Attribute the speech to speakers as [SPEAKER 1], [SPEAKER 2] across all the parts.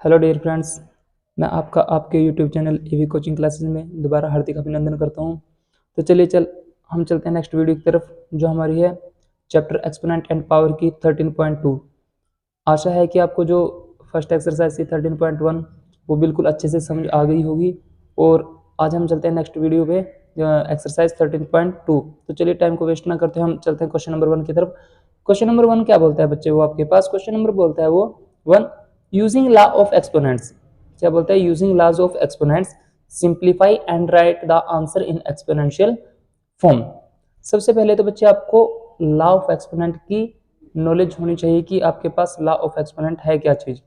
[SPEAKER 1] Hello dear friends, मैं आपके YouTube channel AV coaching classes में दोबारा हार्दिक अभिनंदन करता हूं। तो चलिए हम चलते हैं नेक्स्ट वीडियो की तरफ, जो हमारी है चैप्टर एक्सपोनेंट एंड पावर की 13.2। आशा है कि आपको जो फर्स्ट एक्सरसाइज थी 13.1 वो बिल्कुल अच्छे से समझ आ गई होगी। और आज हम चलते हैं नेक्स्ट वीडियो पे एक्सरसाइज 13.2। तो चलिए टाइम को वेस्ट ना करते हम चलते हैं क्वेश्चन नंबर 1 की तरफ। क्वेश्चन नंबर 1 क्या बोलता है बच्चे? वो आपके पास क्वेश्चन नंबर बोलता है वो 1, यूजिंग लॉ ऑफ एक्सपोनेंट्स। क्या बोलता है? Using laws of exponents simplify and write the answer in exponential form. सबसे पहले तो बच्चे आपको लॉ ऑफ एक्सपोनेंट की नॉलेज होनी चाहिए कि आपके पास लॉ ऑफ एक्सपोनेंट है क्या चीज।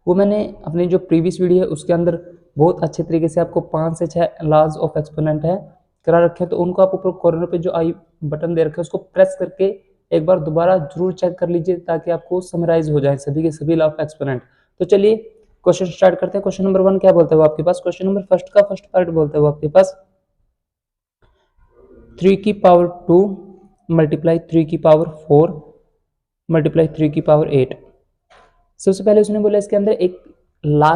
[SPEAKER 1] वो मैंने अपनी जो प्रीवियस वीडियो है उसके अंदर बहुत अच्छे तरीके से आपको 5 से 6 लॉज ऑफ एक्सपोनेंट है करा रखे हैं। तो उनको आप ऊपर कॉर्नर पे जो आई बटन दे रखे हैं उसको प्रेस करके एक बार दोबारा जरूर चेक कर लीजिए, ताकि आपको समराइज हो जाए सभी के सभी लॉ ऑफ एक्सपोनेंट। तो चलिए क्वेश्चन स्टार्ट करते हैं। क्वेश्चन नंबर 1 क्या बोलता है वो आपके पास? क्वेश्चन नंबर फर्स्ट का फर्स्ट पार्ट बोलता है वो आपके पास 3 की पावर 2 मल्टीप्लाई 3 की पावर 4 मल्टीप्लाई 3 की पावर 8। सबसे पहले उसने बोला इसके अंदर एक लॉ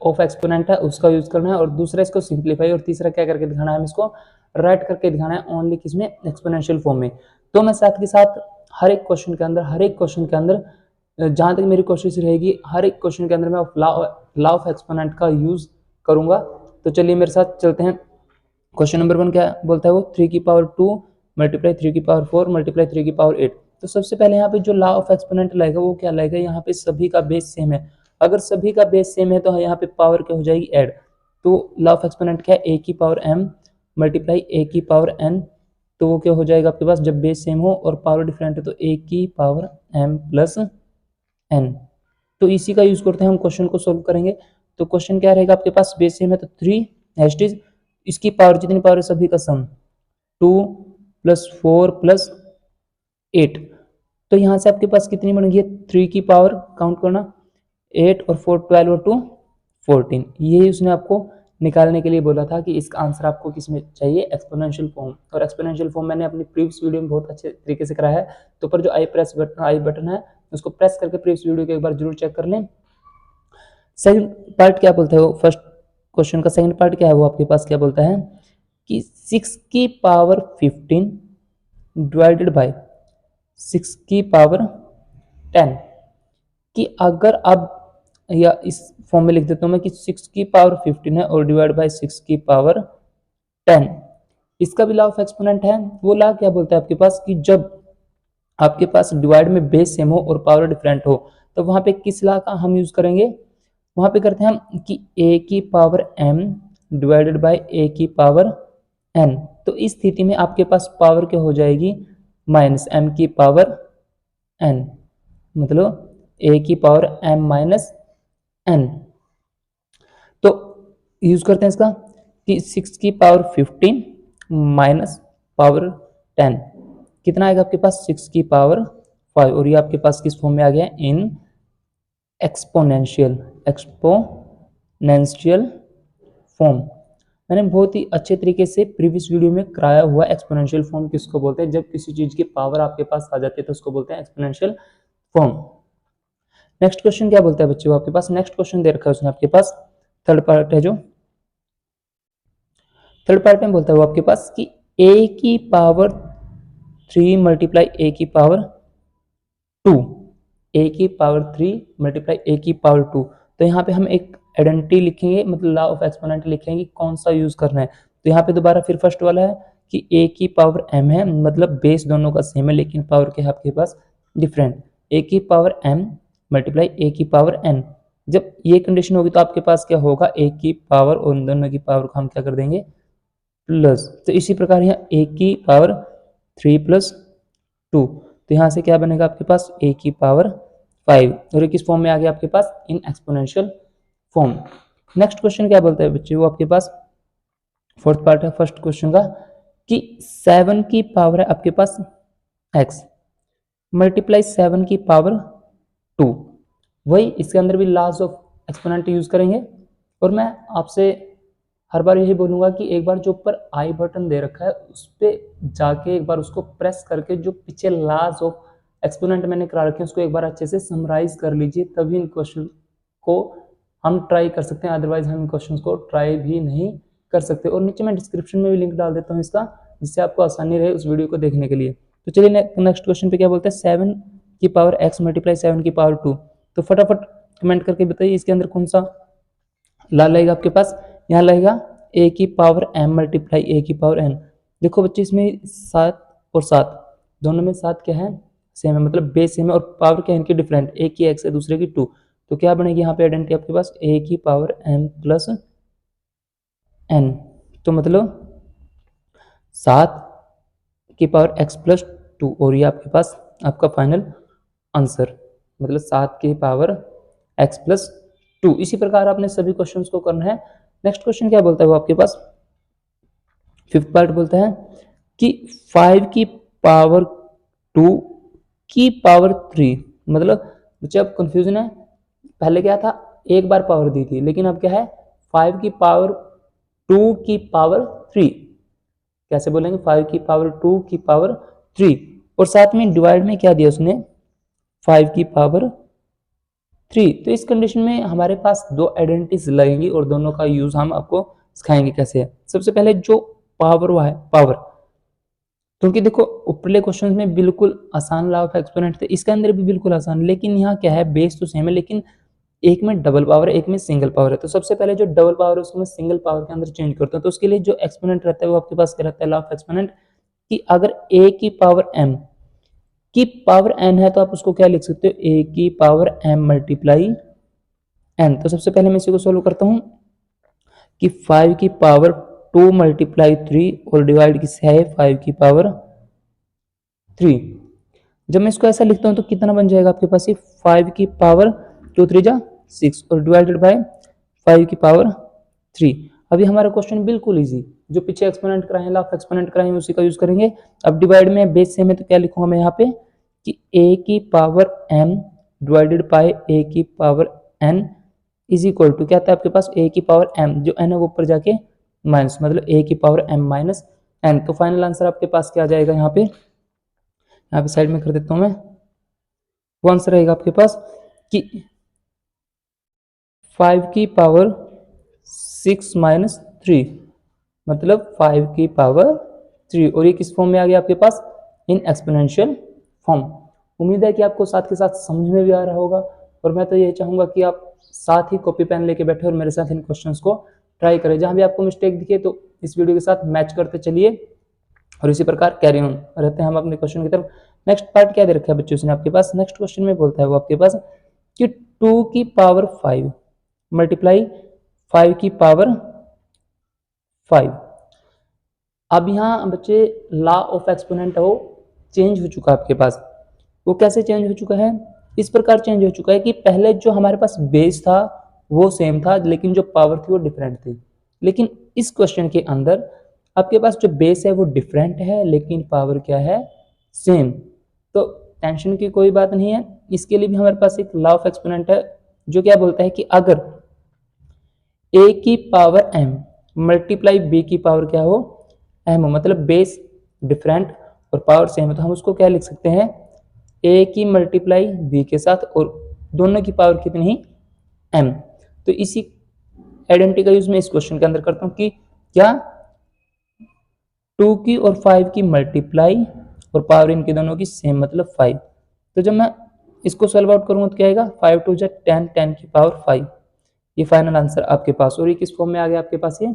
[SPEAKER 1] ऑफ एक्सपोनेंट है उसका यूज करना है, और दूसरा इसको सिंप्लीफाई, और तीसरा क्या करके दिखाना है? हम इसको राइट करके दिखाना है ओनली किसमें? एक्सपोनेंशियल फॉर्म में। तो मैं साथ के साथ हर एक क्वेश्चन के अंदर जहां तक मेरी कोशिश रहेगी हर एक क्वेश्चन के अंदर मैं लॉ ऑफ एक्सपोनेंट का यूज करूंगा। तो चलिए मेरे साथ चलते हैं। क्वेश्चन नंबर 1 क्या बोलता है वो? 3 की पावर 2 मल्टीप्लाई 3 की पावर 4 मल्टीप्लाई 3 की पावर 8। तो सबसे पहले यहाँ पे जो लॉ ऑफ एक्सपोनेंट लाएगा वो क्या लाएगा? यहाँ पे सभी का बेस सेम है। अगर सभी का बेस सेम है तो यहाँ पे पावर क्या हो जाएगी? ऐड। तो लॉ ऑफ एक्सपोनेंट क्या है? ए की पावर m मल्टीप्लाई ए की पावर n। तो वो क्या हो जाएगा आपके पास? जब बेस सेम हो और पावर डिफरेंट है तो ए की पावर m प्लस n। तो इसी का यूज करते हैं हम क्वेश्चन को सोल्व करेंगे। तो क्वेश्चन क्या रहेगा आपके पास? बेस सेम है तो 3 हैशटेज इसकी पावर जितनी पावर है सभी का सम 2 प्लस 4 प्लस 8। तो यहाँ से आपके पास कितनी बन गई? 3 की पावर काउंट करना, 8 और 4 12 और 2 14। यही उसने आपको निकालने के लिए बोला था कि इसका आंसर आपको किस में चाहिए? Exponential form. और एक्सपोनेंशियल फॉर्म मैंने अपनी प्रीवियस वीडियो में बहुत अच्छे तरीके से कराया है। तो ऊपर जो आई बटन है उसको प्रेस करके प्रीवियस वीडियो को एक बार जरूर चेक कर लें। सेकंड पार्ट क्या बोलता है वो? फर्स्ट क्वेश्चन का सेकंड पार्ट क्या है वो आपके पास? क्या बोलता है कि 6 की पावर 15 डिवाइडेड बाय 6 की पावर 10। कि अगर अब या इस फॉर्म में लिख देता हूं मैं कि 6 की पावर 15 है और डिवाइड बाय 6 की पावर 10। इसका भी लॉ ऑफ एक्सपोनेंट है। वो लॉ क्या बोलता है आपके पास कि जब आपके पास डिवाइड में बेस सेम हो और पावर डिफरेंट हो तो वहां पे किस लॉ का हम यूज करेंगे? वहां पे करते हैं हम कि a की power m divided by a की पावर n। तो इस स्थिति में आपके पास पावर क्या हो जाएगी? माइनस m की पावर n, मतलब a की पावर m माइनस n। तो यूज करते हैं इसका कि 6 की पावर 15 माइनस पावर 10 कितना आएगा आपके पास? 6 की पावर 5। और ये आपके पास किस फॉर्म में आ गया? इन एक्सपोनेंशियल फॉर्म। मैंने बहुत ही अच्छे तरीके से प्रीवियस वीडियो में कराया हुआ एक्सपोनेंशियल फॉर्म किसको बोलते हैं? जब किसी चीज की पावर आपके पास आ जाती है तो उसको बोलते हैं एक्सपोनेंशियल फॉर्म। नेक्स्ट क्वेश्चन क्या बोलता है बच्चों आपके पास? नेक्स्ट क्वेश्चन दे रखा है उसने आपके पास, थर्ड पार्ट है जो। थर्ड पार्ट में बोलता है वो आपके पास कि a की पावर 3 मल्टीप्लाई a की पावर 2, a की पावर 3 मल्टीप्लाई a की पावर 2। तो यहाँ पे हम एक आइडेंटिटी लिखेंगे, मतलब लॉ ऑफ एक्सपोनेंट लिखेंगे कौन सा यूज करना है। तो यहाँ पे दोबारा फिर फर्स्ट वाला है कि a की पावर m है, मतलब बेस दोनों का सेम है लेकिन पावर के आपके पास डिफरेंट। a की पावर m मल्टीप्लाई a की पावर n। जब ये कंडीशन होगी तो आपके पास क्या होगा? a की पावर और उन दोनों की पावर को हम क्या कर देंगे? प्लस। तो इसी प्रकार यहाँ a की पावर 3 प्लस 2। तो यहाँ से क्या बनेगा आपके पास? a की पावर 5। और ये किस फॉर्म में आ गया आपके पास? In exponential form. Next question क्या बोलता है बच्चे वो आपके पास? फोर्थ पार्ट है फर्स्ट क्वेश्चन का कि 7 की पावर है आपके पास x मल्टीप्लाई 7 की पावर 2। वही इसके अंदर भी लॉज ऑफ एक्सपोनेंट यूज करेंगे। और मैं आपसे हर बार यही बोलूंगा कि एक बार जो ऊपर आई बटन दे रखा है उस पर जाके एक बार उसको प्रेस करके जो पीछे लॉज ऑफ एक्सपोनेंट मैंने करा रखे हैं उसको एक बार अच्छे से समराइज कर लीजिए, तभी इन क्वेश्चन को हम ट्राई कर सकते हैं, अदरवाइज हम क्वेश्चन को ट्राई भी नहीं कर सकते। और नीचे मैं डिस्क्रिप्शन में भी लिंक डाल देता हूँ इसका, जिससे आपको आसानी रहे उस वीडियो को देखने के लिए। तो चलिए नेक्स्ट क्वेश्चन पे क्या बोलते हैं, 7 की पावर x मल्टीप्लाई 7 की पावर 2। तो फटाफट कमेंट करके बताइए इसके अंदर कौन सा ला लगेगा आपके पास। यहाँ लगेगा a की पावर m मल्टीप्लाई a की पावर n। देखो बच्चे इसमें 7 और 7 दोनों में 7 क्या है, सेम है, मतलब बेस सेम है, और पावर क्या है इनकी डिफरेंट, एक की x है दूसरे की 2। तो क्या बनेगी यहाँ पे आइडेंटिटी आपके पास a की पावर m प्लस n। तो मतलब 7 की पावर x प्लस 2, और ये आपके पास आपका फाइनल आंसर, मतलब 7 की पावर x प्लस 2। इसी प्रकार आपने सभी क्वेश्चंस को करना है। नेक्स्ट क्वेश्चन क्या बोलता है वो आपके पास, फिफ्थ पार्ट बोलता है कि 5 की पावर 2 की पावर 3। मतलब बच्चे अब कंफ्यूजन है, पहले क्या था एक बार पावर दी थी, लेकिन अब क्या है 5 की पावर 2 की पावर 3। कैसे बोलेंगे, 5 की पावर 2 की पावर 3, और साथ में डिवाइड में क्या दिया उसने 5 की पावर 3। तो इस कंडीशन में हमारे पास दो आइडेंटिटीज लगेंगी और दोनों का यूज हम आपको सिखाएंगे कैसे है। सबसे पहले जो पावर हुआ है पावर, क्योंकि देखो ऊपरले क्वेश्चन में बिल्कुल आसान लॉ ऑफ एक्सपोनेंट थे, इसके अंदर भी बिल्कुल आसान, लेकिन यहाँ क्या है बेस तो सेम है, लेकिन एक में डबल पावर है एक में सिंगल पावर है। तो सबसे पहले जो डबल पावर है उसको मैं सिंगल पावर के अंदर चेंज करता हूँ। तो उसके लिए जो एक्सपोनेंट रहता है वो आपके पास क्या रहता है, लॉ ऑफ एक्सपोनेंट, कि अगर a की पावर m की पावर n है तो आप उसको क्या लिख सकते हो, a की पावर m मल्टीप्लाई n। तो सबसे पहले मैं इसी को सोल्व करता हूँ कि 5 की पावर 2 मल्टीप्लाई 3 और डिवाइड किससे है 5 की पावर 3। जब मैं इसको ऐसा लिखता हूँ तो कितना बन जाएगा आपके पास, ये 5 की पावर 2 3 जा 6 और डिवाइडेड बाय 5 की पावर 3। अभी हमारा क्वेश्चन बिल्कुल इजी, जो पीछे एक्सपोनेंट कराए हैं, लॉ ऑफ एक्सपोनेंट कराए हैं, उसी का यूज करेंगे। अब डिवाइड में बेस सेम है तो क्या लिखूंगा मैं यहाँ पे कि a की power m divided by a की power n is equal to क्या था आपके पास, a की पावर m, जो n है वो ऊपर जाके माइनस, मतलब a की पावर m माइनस n। तो फाइनल आंसर आपके पास क्या आ जाएगा, यहाँ पे साइड में कर देता हूँ मैं, वो आंसर रहेगा आपके पास कि 5 की पावर 6 माइनस 3, मतलब 5 की पावर 3, और ये किस फॉर्म में आ गया आपके पास, इन एक्सपोनेंशियल फॉर्म। उम्मीद है कि आपको साथ के साथ समझ में भी आ रहा होगा, और मैं तो यही चाहूंगा कि आप साथ ही कॉपी पेन लेके बैठे और मेरे साथ इन क्वेश्चंस को ट्राई करें। जहां भी आपको मिस्टेक दिखे तो इस वीडियो के साथ मैच करते चलिए, और इसी प्रकार कैरी ऑन रहते हैं हम अपने क्वेश्चन की तरफ। नेक्स्ट पार्ट क्या दे रखा है बच्चों ने आपके पास, नेक्स्ट क्वेश्चन में बोलता है वो आपके पास कि 2 की पावर 5 मल्टीप्लाई 5 की पावर 5। अब यहाँ बच्चे लॉ ऑफ एक्सपोनेंट है वो चेंज हो चुका है आपके पास। वो कैसे चेंज हो चुका है, इस प्रकार चेंज हो चुका है कि पहले जो हमारे पास बेस था वो सेम था, लेकिन जो पावर थी वो डिफरेंट थी। लेकिन इस क्वेश्चन के अंदर आपके पास जो बेस है वो डिफरेंट है, लेकिन पावर क्या है, सेम। तो टेंशन की कोई बात नहीं है, इसके लिए भी हमारे पास एक लॉ ऑफ एक्सपोनेंट है जो क्या बोलता है कि अगर a की पावर m मल्टीप्लाई b की पावर क्या हो, m हो, मतलब बेस डिफरेंट और पावर सेम है, तो हम उसको क्या लिख सकते हैं, a की मल्टीप्लाई b के साथ, और दोनों की पावर कितनी ही, m। तो इसी आइडेंटिटी का यूज मैं इस क्वेश्चन के अंदर करता हूँ कि क्या 2 की और 5 की मल्टीप्लाई और पावर इनके दोनों की सेम, मतलब 5। तो जब मैं इसको सॉल्व आउट करूंगा तो क्या आएगा, 5 2 जा 10, 10 की पावर 5। ये फाइनल आंसर आपके पास, और ये किस फॉर्म में आ गया आपके पास, ये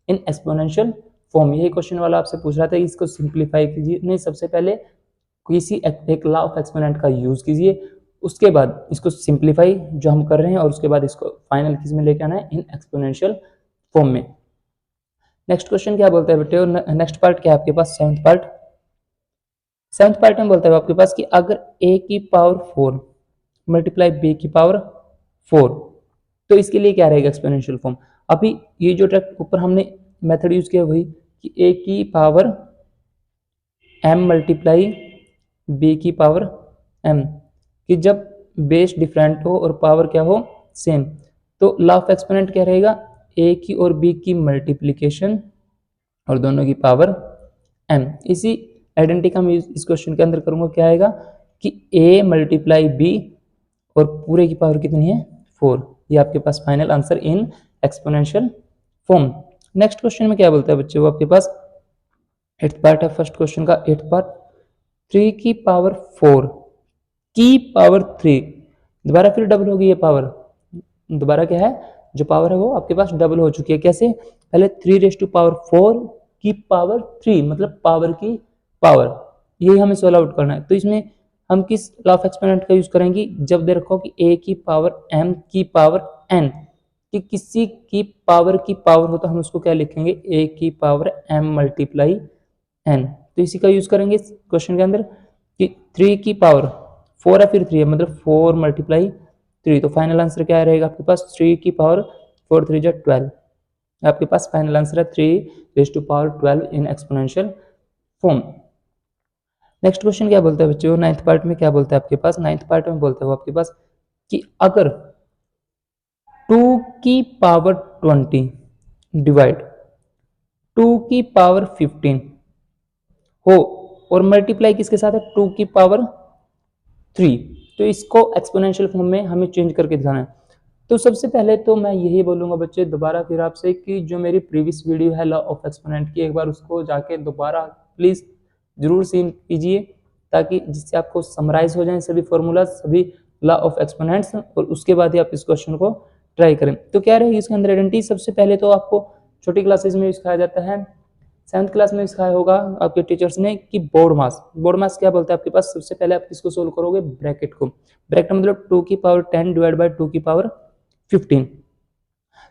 [SPEAKER 1] इन एक्सपोनेंशियल फॉर्म। यही क्वेश्चन वाला आपसे पूछ रहा था, इसको सिंप्लीफाई कीजिए। नहीं, सबसे पहले किसी एक लॉ ऑफ एक्सपोनेंट का यूज कीजिए, उसके बाद इसको सिंप्लीफाई जो हम कर रहे हैं, और उसके बाद इसको फाइनल किस में लेके आना है, इन एक्सपोनेंशियल फॉर्म में। नेक्स्ट क्वेश्चन क्या बोलता है बेटे, और नेक्स्ट पार्ट क्या है आपके पास, सेवंथ पार्ट। सेवंथ पार्ट में बोलता है आपके पास कि अगर a की पावर 4 मल्टीप्लाई b की पावर 4, तो इसके लिए क्या रहेगा एक्सपोनेंशियल फॉर्म। अभी ये जो ट्रैक ऊपर हमने मेथड यूज किया वही कि a की पावर m मल्टीप्लाई b की पावर m, कि जब बेस डिफरेंट हो और पावर क्या हो, सेम, तो लॉ ऑफ एक्सपोनेंट क्या रहेगा, a की और b की मल्टीप्लीकेशन और दोनों की पावर m। इसी आइडेंटिटी का मैं इस क्वेश्चन के अंदर करूंगा, क्या आएगा कि a मल्टीप्लाई b और पूरे की पावर कितनी है, 4। ये आपके पास final answer in exponential form. Next question में क्या बोलता है बच्चे, वो आपके पास 8th पार्ट है फर्स्ट क्वेश्चन का। 8th पार्ट 3 की पावर 4 की पावर 3, दोबारा फिर डबल होगी ये पावर, दोबारा क्या है जो पावर है वो आपके पास डबल हो चुकी है। कैसे, पहले 3⁴ की पावर 3 मतलब पावर की पावर, यही हमें सोल्व आउट करना है। तो इसमें हम किस लॉ ऑफ एक्सपोनेंट का यूज करेंगे, जब दे रखो कि a की पावर m की पावर n, कि किसी की पावर हो तो हम उसको क्या लिखेंगे, a की पावर m मल्टीप्लाई n। तो इसी का यूज करेंगे इस क्वेश्चन के अंदर कि 3 की पावर 4 है फिर 3 है, मतलब 4 मल्टीप्लाई 3। तो फाइनल आंसर क्या रहेगा आपके पास, 3 की पावर 4 3 जा 12। आपके पास फाइनल आंसर है 3⁴ इन एक्सपोनेंशियल फॉर्म। नेक्स्ट क्वेश्चन क्या बोलता है बच्चों, 9th पार्ट में क्या बोलता है आपके पास, 9th पार्ट में बोलता है वो आपके पास कि अगर 2 की पावर 20 डिवाइड 2 की पावर 15 हो और मल्टीप्लाई किसके साथ है, 2 की पावर 3, तो इसको एक्सपोनेंशियल फॉर्म में हमें चेंज करके दिखाना है। तो सबसे पहले तो मैं यही बोलूंगा बच्चे दोबारा फिर आपसे कि जो मेरी प्रीवियस वीडियो है लॉ ऑफ एक्सपोनेंट की, एक बार उसको जाके दोबारा प्लीज जरूर सीन कीजिए, ताकि जिससे आपको समराइज हो जाए सभी फॉर्मूला, सभी लॉ ऑफ एक्सपोनेंट्स, और उसके बाद ही आप इस क्वेश्चन को ट्राई करें। तो क्या रहेगी इसके अंदर आइडेंटिटी, सबसे पहले तो आपको छोटी क्लासेज में सिखाया जाता है, 7th क्लास में सिखाया होगा आपके टीचर्स ने कि बोर्ड मास। बोर्ड मास क्या बोलता है आपके पास, सबसे पहले आप किसको सोल्व करोगे, ब्रैकेट को। ब्रैकेट मतलब 2 की पावर 10 डिवाइड बाय 2 की पावर 15।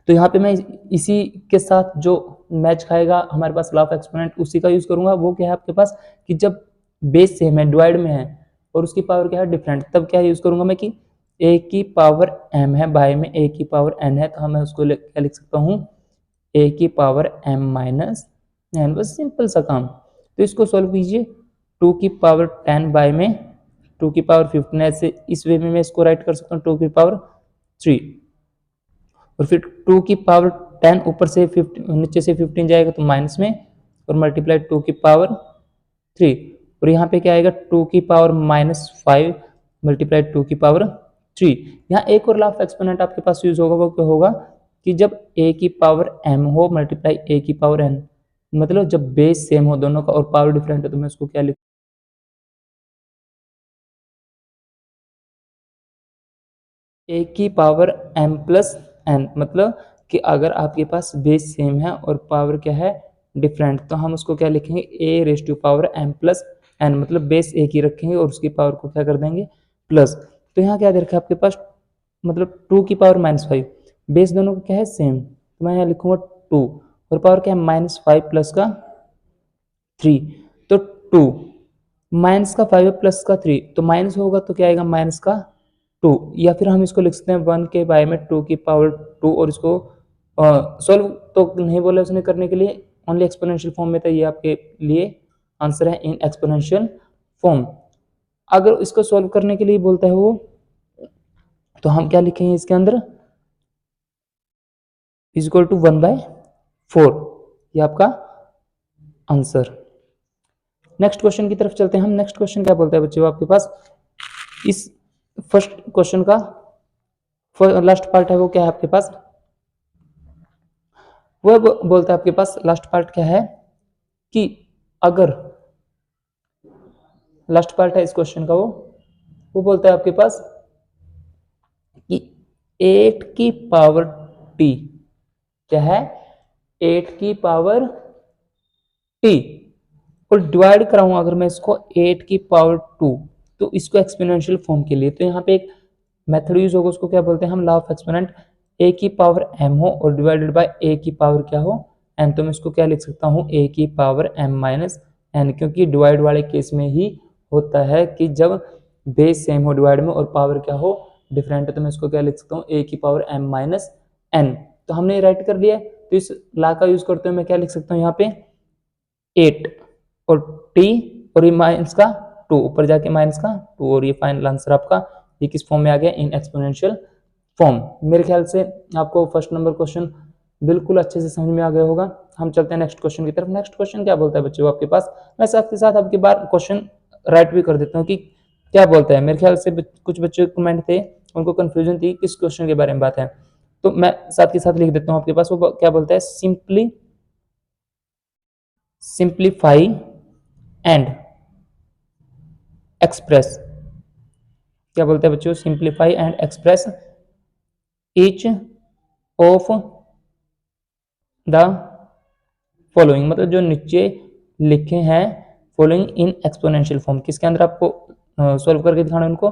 [SPEAKER 1] तो यहाँ पे मैं इसी के साथ जो मैच खाएगा हमारे पास लॉ ऑफ एक्सपोनेंट, उसी का यूज करूंगा। वो क्या है आपके पास कि जब बेस सेम है, डिवाइड में है और उसकी पावर क्या है डिफरेंट, तब क्या यूज करूंगा मैं कि a की पावर m है बाय में a की पावर n है, तो हम उसको क्या लिख सकता हूँ, a की पावर m माइनस n, बस सिंपल सा काम। तो इसको सोल्व कीजिए, 2 की पावर 10 बाय में 2 की पावर 15, ऐसे इस वे में मैं इसको राइट कर सकता हूँ 2 की पावर 3, और फिर 2 की पावर 10 ऊपर से 15 नीचे से 15 जाएगा तो माइनस में, और मल्टीप्लाई 2 की पावर 3, और यहाँ पे क्या आएगा 2 की पावर -5 मल्टीप्लाई 2 की पावर 3। यहाँ एक और लॉ ऑफ एक्सपोनेंट आपके पास यूज होगा, वो क्या होगा कि जब a की पावर m हो मल्टीप्लाई a की पावर n, मतलब जब बेस सेम हो दोनों का और पावर डिफरेंट है, तो मैं उसको क्या लिख, a की पावर m प्लस n, मतलब कि अगर आपके पास बेस सेम है और पावर क्या है डिफरेंट, तो हम उसको क्या लिखेंगे, a raise to power m plus n, मतलब बेस एक ही रखेंगे और उसकी पावर को क्या कर देंगे प्लस। तो यहाँ क्या दे रखा है आपके पास, मतलब 2 की पावर -5, बेस दोनों का क्या है सेम, तो मैं यहाँ लिखूंगा 2, और पावर क्या है -5 प्लस का 3, तो 2 माइनस का 5 प्लस का 3, तो माइनस होगा तो क्या आएगा माइनस का 2, या फिर हम इसको लिख सकते हैं 1 के बाय में 2 की पावर 2, और इसको सॉल्व तो नहीं बोला उसने करने के लिए, ओनली एक्सपोनेंशियल फॉर्म में था, ये आपके लिए आंसर है इन एक्सपोनेंशियल फॉर्म। अगर इसको सॉल्व करने के लिए बोलता है वो, तो हम क्या लिखेंगे इसके अंदर, इज इक्वल टू 1/4, ये आपका आंसर। नेक्स्ट क्वेश्चन की तरफ चलते हैं हम। नेक्स्ट क्वेश्चन क्या बोलता है बच्चों आपके पास, इस फर्स्ट क्वेश्चन का लास्ट पार्ट है वो क्या है आपके पास, वो बोलता है आपके पास लास्ट पार्ट क्या है कि अगर, लास्ट पार्ट है इस क्वेश्चन का, वो बोलता है आपके पास कि 8 की पावर t क्या है, 8 की पावर t, और डिवाइड कराऊं अगर मैं इसको 8 की पावर 2, तो इसको एक्सपोनेंशियल फॉर्म के लिए, तो यहाँ पे एक मेथड यूज होगा, उसको क्या बोलते हैं हम, लॉ ऑफ एक्सपोनेंट। a की पावर m हो और डिवाइडेड बाय a की पावर क्या हो n, तो मैं इसको क्या लिख सकता हूँ, a की पावर m माइनस n, क्योंकि डिवाइड वाले केस में ही होता है कि जब बेस सेम हो डिवाइड में और पावर क्या हो डिफरेंट है, तो मैं इसको क्या लिख सकता हूँ, a की पावर m माइनस n। तो हमने राइट कर लिया, तो इस लॉ का यूज करते हुए मैं क्या लिख सकता हूँ यहाँ पे 8 और t और ये माइनस का 2, ऊपर जाके माइनस का 2, और ये फाइनल आंसर आपका ये किस फॉर्म में आ गया, इन एक्सपोनेंशियल फॉर्म। मेरे ख्याल से आपको फर्स्ट नंबर क्वेश्चन बिल्कुल अच्छे से समझ में आ गया होगा। हम चलते हैं नेक्स्ट क्वेश्चन की तरफ। नेक्स्ट क्वेश्चन क्या बोलता है बच्चों आपके पास, मैं साथ के साथ आपकी बार क्वेश्चन राइट भी कर देता हूँ कि क्या बोलता है। मेरे ख्याल से कुछ बच्चे कमेंट थे, उनको कंफ्यूजन थी किस क्वेश्चन के बारे में बात है। तो मैं साथ के साथ लिख देता हूं आपके पास। वो क्या बोलता है, सिंप्लीफाई एंड एक्सप्रेस। क्या बोलते हैं बच्चों, simplify and express each of the following, मतलब जो नीचे लिखे हैं फॉलोइंग इन एक्सपोनेंशियल फॉर्म। किसके अंदर आपको सॉल्व करके दिखाना है उनको,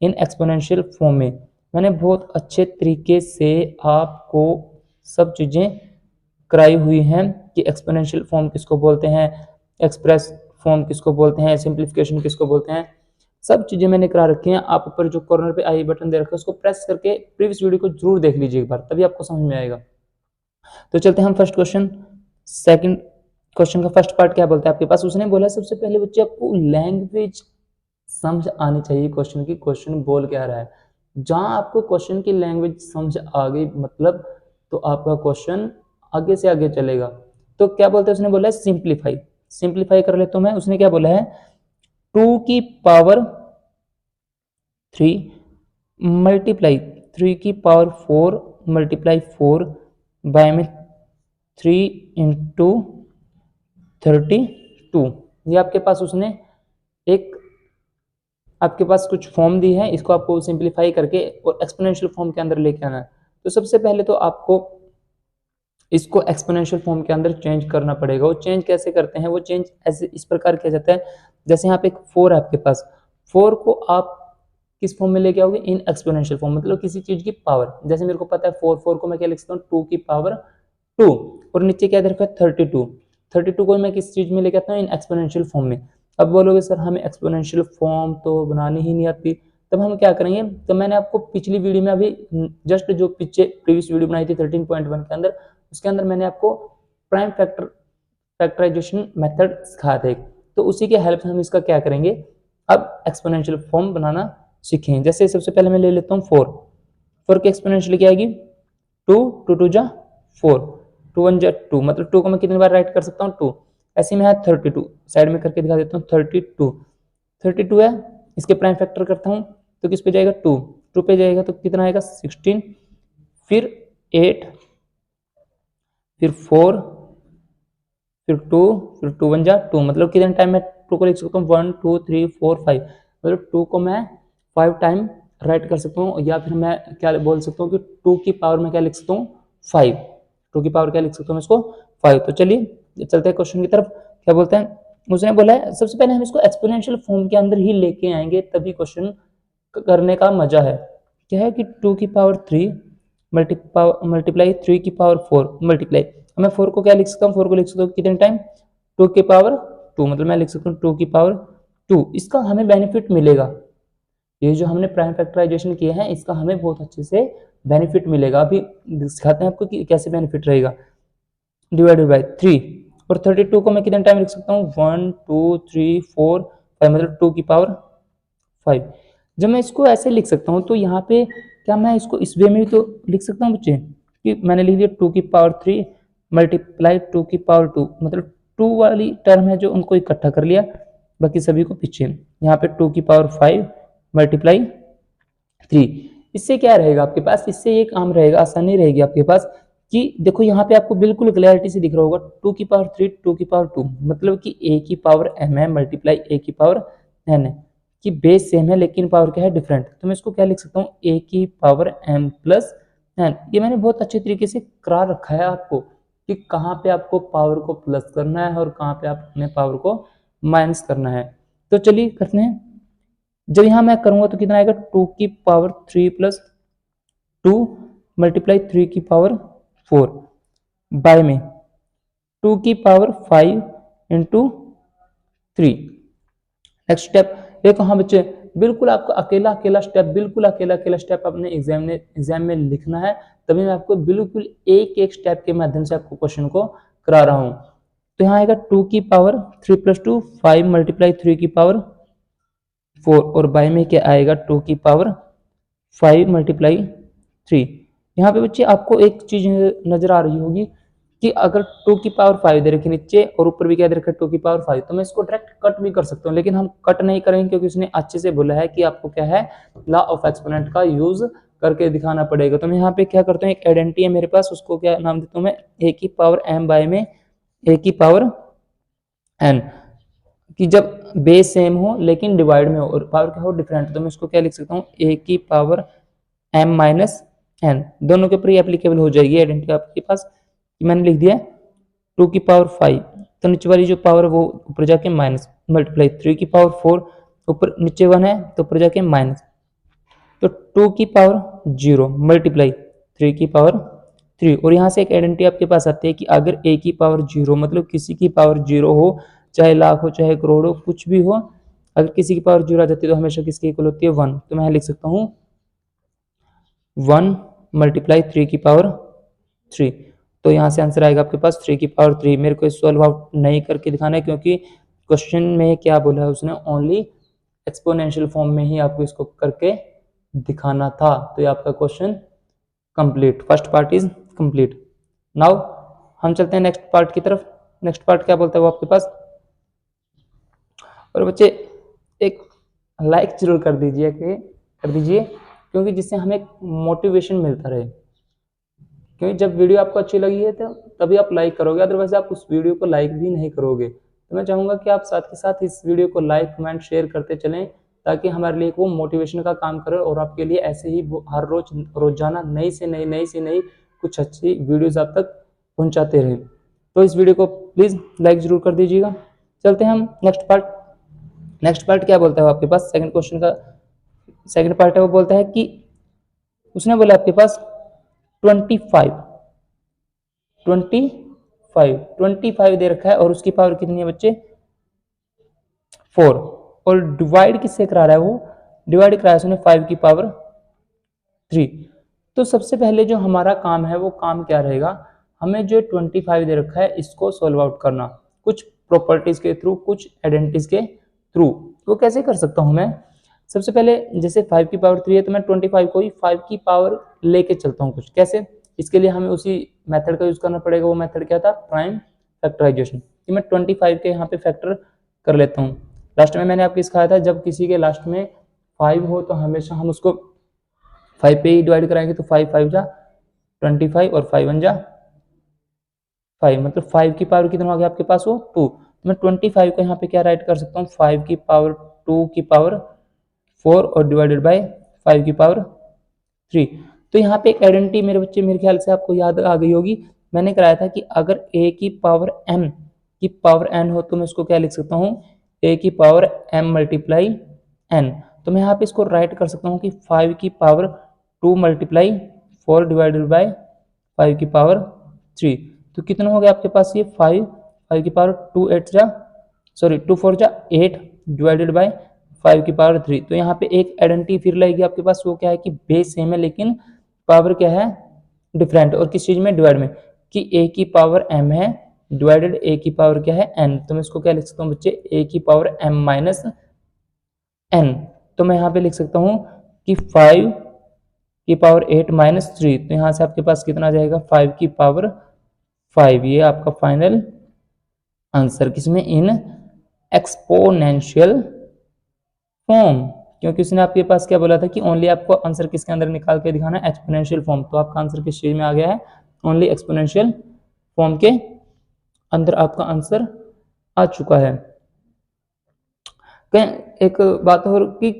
[SPEAKER 1] इन एक्सपोनेंशियल फॉर्म में। मैंने बहुत अच्छे तरीके से आपको सब चीजें कराई हुई हैं कि एक्सपोनेंशियल फॉर्म किसको बोलते हैं, एक्सप्रेस फॉर्म किसको बोलते हैं, सिंप्लीफिकेशन किसको बोलते हैं, सब चीजें मैंने करा रखी हैं। आप ऊपर जो कॉर्नर पे आई बटन दे रखा है उसको प्रेस करके प्रीवियस वीडियो को जरूर देख लीजिए एक बार, तभी आपको समझ में आएगा। तो चलते हैं हम फर्स्ट क्वेश्चन। सेकंड क्वेश्चन का फर्स्ट पार्ट क्या बोलता है आपके पास, उसने बोला सबसे पहले बच्चे आपको लैंग्वेज समझ आनी चाहिए क्वेश्चन की, क्वेश्चन बोल क्या रहा है। जहां आपको क्वेश्चन की लैंग्वेज समझ आ गई मतलब तो आपका क्वेश्चन आगे से आगे चलेगा। तो क्या बोलते हैं, उसने बोला है सिंप्लीफाई। सिंप्लीफाई कर लेता हूं मैं। उसने क्या बोला है, 2 की पावर 3 मल्टीप्लाई 3 की पावर 4 मल्टीप्लाई 4 बाय में 3 इंटू 32। ये आपके पास उसने एक आपके पास कुछ फॉर्म दी है, इसको आपको सिंप्लीफाई करके और एक्सपोनेंशियल फॉर्म के अंदर लेके आना है। तो सबसे पहले तो आपको इसको एक्सपोनेंशियल फॉर्म के अंदर चेंज करना पड़ेगा। वो चेंज कैसे करते हैं, वो चेंज ऐसे इस प्रकार किया जाता है, जैसे यहाँ पे एक 4 है आपके पास, 4 को आप किस फॉर्म में लेके आओगे, इन एक्सपोनेंशियल फॉर्म, मतलब किसी चीज की पावर। जैसे मेरे को पता है 4 को मैं क्या लिख सकता हूँ, 2 की पावर 2, और नीचे क्या दे रखा है 32 को मैं किस चीज में लेके आता हूँ, इन एक्सपोनेंशियल फॉर्म में। अब बोलोगे सर हमें एक्सपोनेंशियल फॉर्म तो बनानी ही नहीं आती, तब हम क्या करेंगे, तो मैंने आपको पिछली वीडियो में अभी जस्ट जो पीछे प्रीवियस वीडियो बनाई थी 13.1 के अंदर, उसके अंदर मैंने आपको प्राइम फैक्टराइजेशन मेथड सिखाया था, तो उसी के हेल्प से हम इसका क्या करेंगे, अब एक्सपोनेंशियल फॉर्म बनाना सीखेंगे। जैसे सबसे पहले मैं ले लेता हूँ 4 की एक्सपोनेंशियल क्या आएगी, 2 2 जा 4, 2 1 जा 2, मतलब 2 को मैं कितनी बार राइट कर सकता हूँ 2। ऐसे में है 32, साइड में करके दिखा देता हूँ 32 है, इसके प्राइम फैक्टर करता हूँ तो किस पे जाएगा 2 पे जाएगा, तो कितना आएगा 16, फिर 8, फिर 4, फिर 2, फिर 2 1 जा 2, मतलब कितने टाइम में 2 को लिख सकता हूँ 1 2 3 4 5, मतलब 2 को मैं 5 टाइम राइट कर सकता हूँ, या फिर मैं क्या बोल सकता हूँ कि 2 की पावर में क्या लिख सकता हूँ 5, 2 की पावर क्या लिख सकता हूँ इसको 5। तो चलिए चलते हैं क्वेश्चन की तरफ। क्या बोलते हैं, उसने बोला है सबसे पहले हम इसको एक्सपोनेंशियल फॉर्म के अंदर ही लेके आएंगे, तभी क्वेश्चन करने का मजा है। क्या है कि 2 की पावर 3 मल्टीप्लाई 3 की पावर 4 मल्टीप्लाई, मैं 4 को क्या लिख सकता हूँ, 4 को लिख सकता हूँ कितने टाइम 2 की पावर 2, मतलब मैं लिख सकता हूँ 2 की पावर 2। इसका हमें बेनिफिट मिलेगा, ये जो हमने प्राइम फैक्टराइजेशन किया है इसका हमें बहुत अच्छे से बेनिफिट मिलेगा। अभी दिखाते हैं आपको कि कैसे बेनिफिट रहेगा। डिवाइडेड बाय 3, और 32 को मैं कितने टाइम लिख सकता हूँ 1 2 3 4 5, मतलब 2 की पावर 5। जब मैं इसको ऐसे लिख सकता हूँ तो यहाँ पे क्या मैं इसको इस वे में भी तो लिख सकता हूँ बच्चे, कि मैंने लिख दिया 2 की पावर 3 मल्टीप्लाई 2 की पावर 2, मतलब 2 वाली टर्म है जो उनको इकट्ठा कर लिया, बाकी सभी को पीछे। यहाँ पे 2 की पावर 5 मल्टीप्लाई 3, इससे क्या रहेगा आपके पास, इससे ये काम रहेगा, आसानी रहेगी आपके पास कि देखो यहाँ पे आपको बिल्कुल क्लैरिटी से दिख रहा होगा 2 की पावर 3 2 की पावर 2, मतलब कि a की पावर m है मल्टीप्लाई a की पावर n है, कि बेस सेम है लेकिन पावर क्या है डिफरेंट। तो मैं इसको क्या लिख सकता हूँ a की पावर m प्लस n। ये मैंने बहुत अच्छे तरीके से करा रखा है आपको कि कहाँ पे आपको पावर को प्लस करना है और कहाँ पे आप अपने पावर को माइनस करना है। तो चलिए करते हैं। जब यहाँ मैं करूंगा तो कितना आएगा 2 की पावर 3 प्लस 2 मल्टीप्लाई 3 की पावर 4 बाय में 2 की पावर 5 इंटू 3। नेक्स्ट स्टेप देखो, हाँ बच्चे बिल्कुल आपका अकेला अकेला स्टेप, बिल्कुल अकेला अकेला स्टेप अपने एग्जाम में लिखना है, तभी मैं आपको बिल्कुल एक एक स्टेप के माध्यम से आपको क्वेश्चन को करा रहा हूँ। तो यहाँ आएगा 2 की पावर 3 प्लस 2 5 मल्टीप्लाई 3 की पावर 4, और बाय में क्या आएगा 2 की पावर 5 मल्टीप्लाई 3। यहाँ पे बच्चे आपको एक चीज नजर आ रही होगी कि अगर 2 की पावर 5 दे रखी नीचे और ऊपर भी क्या दे रखा है 2 की पावर 5, तो मैं इसको डायरेक्ट कट भी कर सकता हूँ, लेकिन हम कट नहीं करेंगे क्योंकि उसने अच्छे से बोला है कि आपको क्या है लॉ ऑफ एक्सपोनेंट का यूज करके दिखाना पड़ेगा। तो मैं यहाँ पे क्या करता हूँ, एक आइडेंटिटी है मेरे पास, उसको क्या नाम देता हूँ मैं, ए की पावर m बाय में ए की पावर n, कि जब बेस सेम हो लेकिन डिवाइड में हो और पावर क्या हो, डिफरेंट, तो मैं उसको क्या लिख सकता हूँ, ए की पावर m माइनस n, दोनों के ऊपर ये एप्लीकेबल हो जाएगी आइडेंटिटी आपके पास। मैंने लिख दिया 2 की पावर 5, तो नीचे वाली जो पावर वो ऊपर जाके माइनस, मल्टीप्लाई 3 की पावर 4, ऊपर नीचे 1 है तो ऊपर जाके माइनस, तो 2 की पावर 0 मल्टीप्लाई 3 की पावर 3। और यहाँ से एक आइडेंटिटी आपके पास आती है कि अगर a की पावर 0 मतलब किसी की पावर 0 हो, चाहे लाख हो चाहे करोड़ हो, कुछ भी हो, अगर किसी की पावर 0 आ जाती है तो हमेशा किसकी इक्वल होती है 1। तो मैं लिख सकता हूँ 1 मल्टीप्लाई 3 की पावर 3। तो यहाँ से आंसर आएगा आपके पास 3 की पावर 3। मेरे को सॉल्व आउट नहीं करके दिखाना है क्योंकि क्वेश्चन में क्या बोला है उसने, ओनली एक्सपोनेंशियल फॉर्म में ही आपको इसको करके दिखाना था। तो ये आपका question complete, first part is complete. Now हम चलते हैं नेक्स्ट पार्ट की तरफ। नेक्स्ट पार्ट क्या बोलता है वो आपके पास। और बच्चे एक लाइक जरूर कर दीजिए क्योंकि जिससे हमें मोटिवेशन मिलता रहे, क्योंकि जब वीडियो आपको अच्छी लगी है तो तभी आप लाइक करोगे, अदरवाइज आप उस वीडियो को लाइक भी नहीं करोगे। तो मैं चाहूँगा कि आप साथ के साथ इस वीडियो को लाइक कमेंट शेयर करते चलें ताकि हमारे लिए वो मोटिवेशन का काम करे और आपके लिए ऐसे ही हर रोजाना नई से नई कुछ अच्छी वीडियोज़ आप तक पहुँचाते रहें। तो इस वीडियो को प्लीज़ लाइक ज़रूर कर दीजिएगा। चलते हैं हम नेक्स्ट पार्ट क्या बोलता है आपके पास, सेकंड क्वेश्चन का सेकंड पार्ट है, वो बोलता है कि उसने बोला आपके पास 25 दे रखा है और उसकी पावर कितनी है बच्चे 4, और डिवाइड किससे करा रहा है, वो डिवाइड करा है उसने 5 की पावर 3। तो सबसे पहले जो हमारा काम है वो काम क्या रहेगा, हमें जो 25 दे रखा है इसको सोल्व आउट करना, कुछ प्रॉपर्टीज के थ्रू, कुछ आइडेंटिटीज के थ्रू। वो कैसे कर सकता हूं मैं, सबसे पहले जैसे 5 की पावर 3 है तो मैं 25 को ही 5 की पावर लेके चलता हूँ कुछ, कैसे, इसके लिए हमें उसी मेथड का यूज करना पड़ेगा। वो मेथड क्या था, प्राइम फैक्टराइजेशन, कि मैं 25 के यहाँ पे फैक्टर कर लेता हूँ। लास्ट में मैंने आपको सिखाया था जब किसी के लास्ट में 5 हो तो हमेशा हम उसको 5 पे ही डिवाइड कराएंगे, तो 5 5 जा 25 और 5 1 जा 5, मतलब 5 की पावर कितना हो गया आपके पास, वो 2। तो मैं 25 को यहाँ पे क्या राइट कर सकता हूँ, 5 की पावर 2 की पावर 4 और डिवाइडेड बाय 5 की पावर 3। तो यहाँ पे एक आइडेंटिटी मेरे बच्चे मेरे ख्याल से आपको याद आ गई होगी, मैंने कराया था कि अगर a की पावर m की पावर n हो तो मैं उसको क्या लिख सकता हूँ, a की पावर m मल्टीप्लाई n। तो मैं यहाँ पे इसको राइट कर सकता हूँ कि 5 की पावर 2 मल्टीप्लाई 4 डिवाइडेड बाय 5 की पावर 3। तो कितना हो गया आपके पास ये 5 की पावर 2 4 जा 8 डिवाइडेड बाय 5 की पावर 3। तो यहाँ पे एक आइडेंटिटी फिर लगेगी आपके पास, वो क्या है कि बेस सेम है लेकिन पावर क्या है डिफरेंट, और किस चीज में, डिवाइड में, कि a की पावर m है डिवाइडेड a की पावर क्या है n। तो मैं इसको क्या लिख सकता हूँ बच्चे, a की पावर m माइनस n। तो मैं यहाँ पे लिख सकता हूँ कि 5 की पावर 8 माइनस 3, तो यहाँ से आपके पास कितना आ जाएगा 5 की पावर 5। ये आपका फाइनल आंसर किसमें, इन एक्सपोनेंशियल फॉर्म, क्योंकि उसने आपके पास क्या बोला था कि ओनली आपको आंसर किसके अंदर निकाल के दिखाना है, एक्सपोनेंशियल फॉर्म। तो आपका आंसर किस चीज में आ गया है, ओनली एक्सपोनेंशियल फॉर्म के अंदर आपका आंसर आ चुका है। एक बात और कि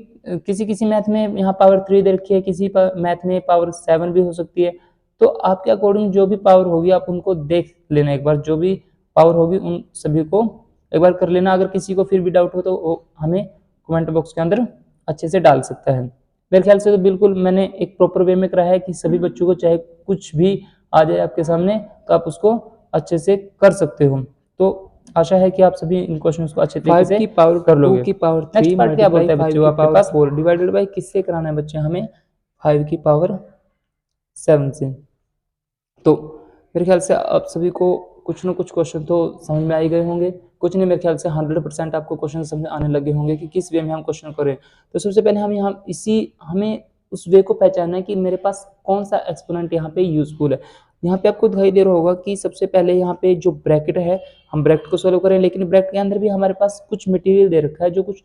[SPEAKER 1] किसी मैथ में यहाँ पावर 3 दे रखी है, किसी मैथ में पावर 7 भी हो सकती है। तो आपके अकॉर्डिंग जो भी पावर होगी आप उनको देख लेना एक बार, जो भी पावर होगी उन सभी को एक बार कर लेना। अगर किसी को फिर भी डाउट हो तो हमें कमेंट बॉक्स के अंदर अच्छे से डाल सकता है। मेरे ख्याल से तो बिल्कुल मैंने एक प्रॉपर वे में कराया है कि सभी बच्चों को चाहे कुछ भी आ जाए आपके सामने तो आप उसको अच्छे से कर सकते हो। तो आशा है कि आप सभी इन क्वेश्चंस को अच्छे तरीके से की पावर कर लोगे।
[SPEAKER 2] 2 की पावर 3
[SPEAKER 1] नेक्स्ट पार्ट क्या बोलता है बच्चों, आपके पास
[SPEAKER 2] 4
[SPEAKER 1] डिवाइडेड बाय किससे कराना है बच्चे, हमें 5 की पावर 7 से। तो मेरे ख्याल से आप सभी को कुछ न कुछ क्वेश्चन तो समझ में आ ही गए होंगे, कुछ नहीं मेरे ख्याल से 100% आपको क्वेश्चन समझ आने लगे होंगे कि किस वे में हम क्वेश्चन करें। तो सबसे पहले हमें उस वे को पहचानना है कि मेरे पास कौन सा एक्सपोनेंट यहाँ पे यूजफुल है। यहाँ पे आपको दिखाई दे रहा होगा कि सबसे पहले यहाँ पे जो ब्रैकेट है हम ब्रैकेट को सोल्व करें, लेकिन ब्रैकेट के अंदर भी हमारे पास कुछ मटेरियल दे रखा है, जो कुछ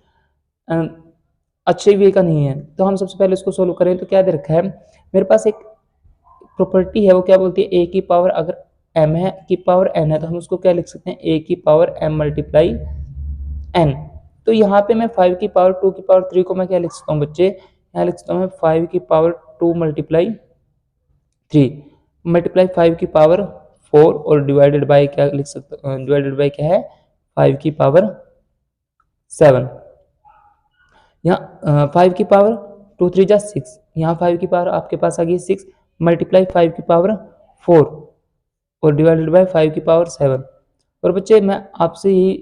[SPEAKER 1] अच्छे वे का नहीं है। तो हम सबसे पहले इसको सोल्व करें तो क्या दे रखा है, मेरे पास एक प्रॉपर्टी है, वो क्या बोलती है, ए की पावर अगर m है की पावर n है तो हम उसको क्या लिख सकते हैं, a की पावर m मल्टीप्लाई n। तो यहाँ पे मैं 5 की पावर 2 की पावर 3 को मैं क्या लिख सकता हूँ बच्चे, यहाँ लिख सकता हूँ मैं 5 की पावर 2 मल्टीप्लाई 3 मल्टीप्लाई 5 की पावर 4 और डिवाइडेड बाय क्या लिख सकता हूँ, डिवाइडेड बाय क्या है 5 की पावर 7। यहाँ 5 की पावर 2 3 जा 6, यहाँ 5 की पावर आपके पास आ गई 6 मल्टीप्लाई 5 की पावर 4 और डिवाइडेड बाय 5 की पावर 7। और बच्चे मैं आपसे यही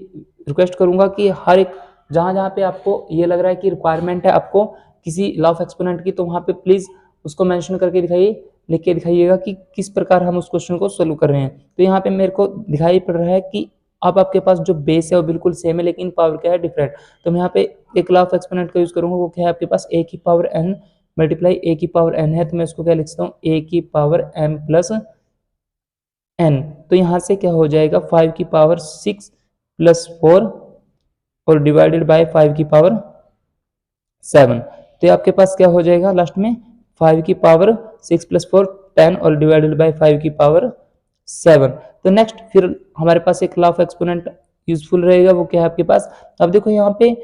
[SPEAKER 1] रिक्वेस्ट करूंगा कि हर एक जहाँ जहाँ पे आपको ये लग रहा है कि रिक्वायरमेंट है आपको किसी लॉ ऑफ एक्सपोनेंट की, तो वहाँ पे प्लीज़ उसको मेंशन करके दिखाइए, लिख के दिखाइएगा कि किस प्रकार हम उस क्वेश्चन को सोल्व कर रहे हैं। तो यहाँ पे मेरे को दिखाई पड़ रहा है कि अब आपके पास जो बेस है वो बिल्कुल सेम है लेकिन पावर क्या है डिफरेंट। तो मैं यहाँ पे एक लॉ ऑफ एक्सपोनेंट का यूज करूंगा, वो क्या है आपके पास a की पावर n मल्टीप्लाई a की पावर n है, तो मैं इसको क्या लिख सकता हूँ a की पावर m प्लस n। तो यहाँ से क्या हो जाएगा 5 की पावर 6 प्लस 4 और डिवाइडेड बाय 5 की पावर 7। तो आपके पास क्या हो जाएगा लास्ट में 5 की पावर 6 प्लस 4 10 और डिवाइडेड बाय 5 की पावर 7। तो नेक्स्ट फिर हमारे पास एक लॉ ऑफ एक्सपोनेंट यूजफुल रहेगा, वो क्या है आपके पास, अब देखो यहाँ पे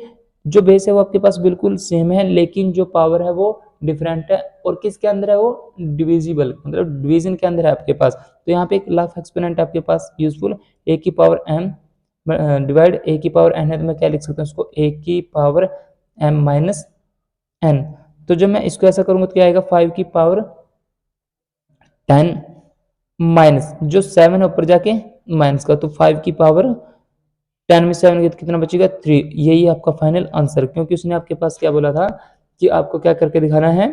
[SPEAKER 1] जो बेस है वो आपके पास बिल्कुल सेम है लेकिन जो पावर है वो डिफरेंट है, और किसके अंदर है वो डिविजिबल, मतलब डिवीजन के अंदर है आपके पास। तो यहाँ पे एक लॉ ऑफ एक्सपोनेंट आपके पास यूजफुल a की पावर m डिवाइड a की पावर n है, तो मैं क्या लिख सकता हूँ उसको a की पावर m माइनस n। तो जब मैं इसको ऐसा करूंगा तो क्या आएगा 5 की पावर 10 माइनस जो 7 है ऊपर जाके माइनस का, तो 5 की पावर 10 में 7 के तो कितना बचेगा 3। यही आपका फाइनल आंसर, क्योंकि उसने आपके पास क्या बोला था कि आपको क्या करके दिखाना है,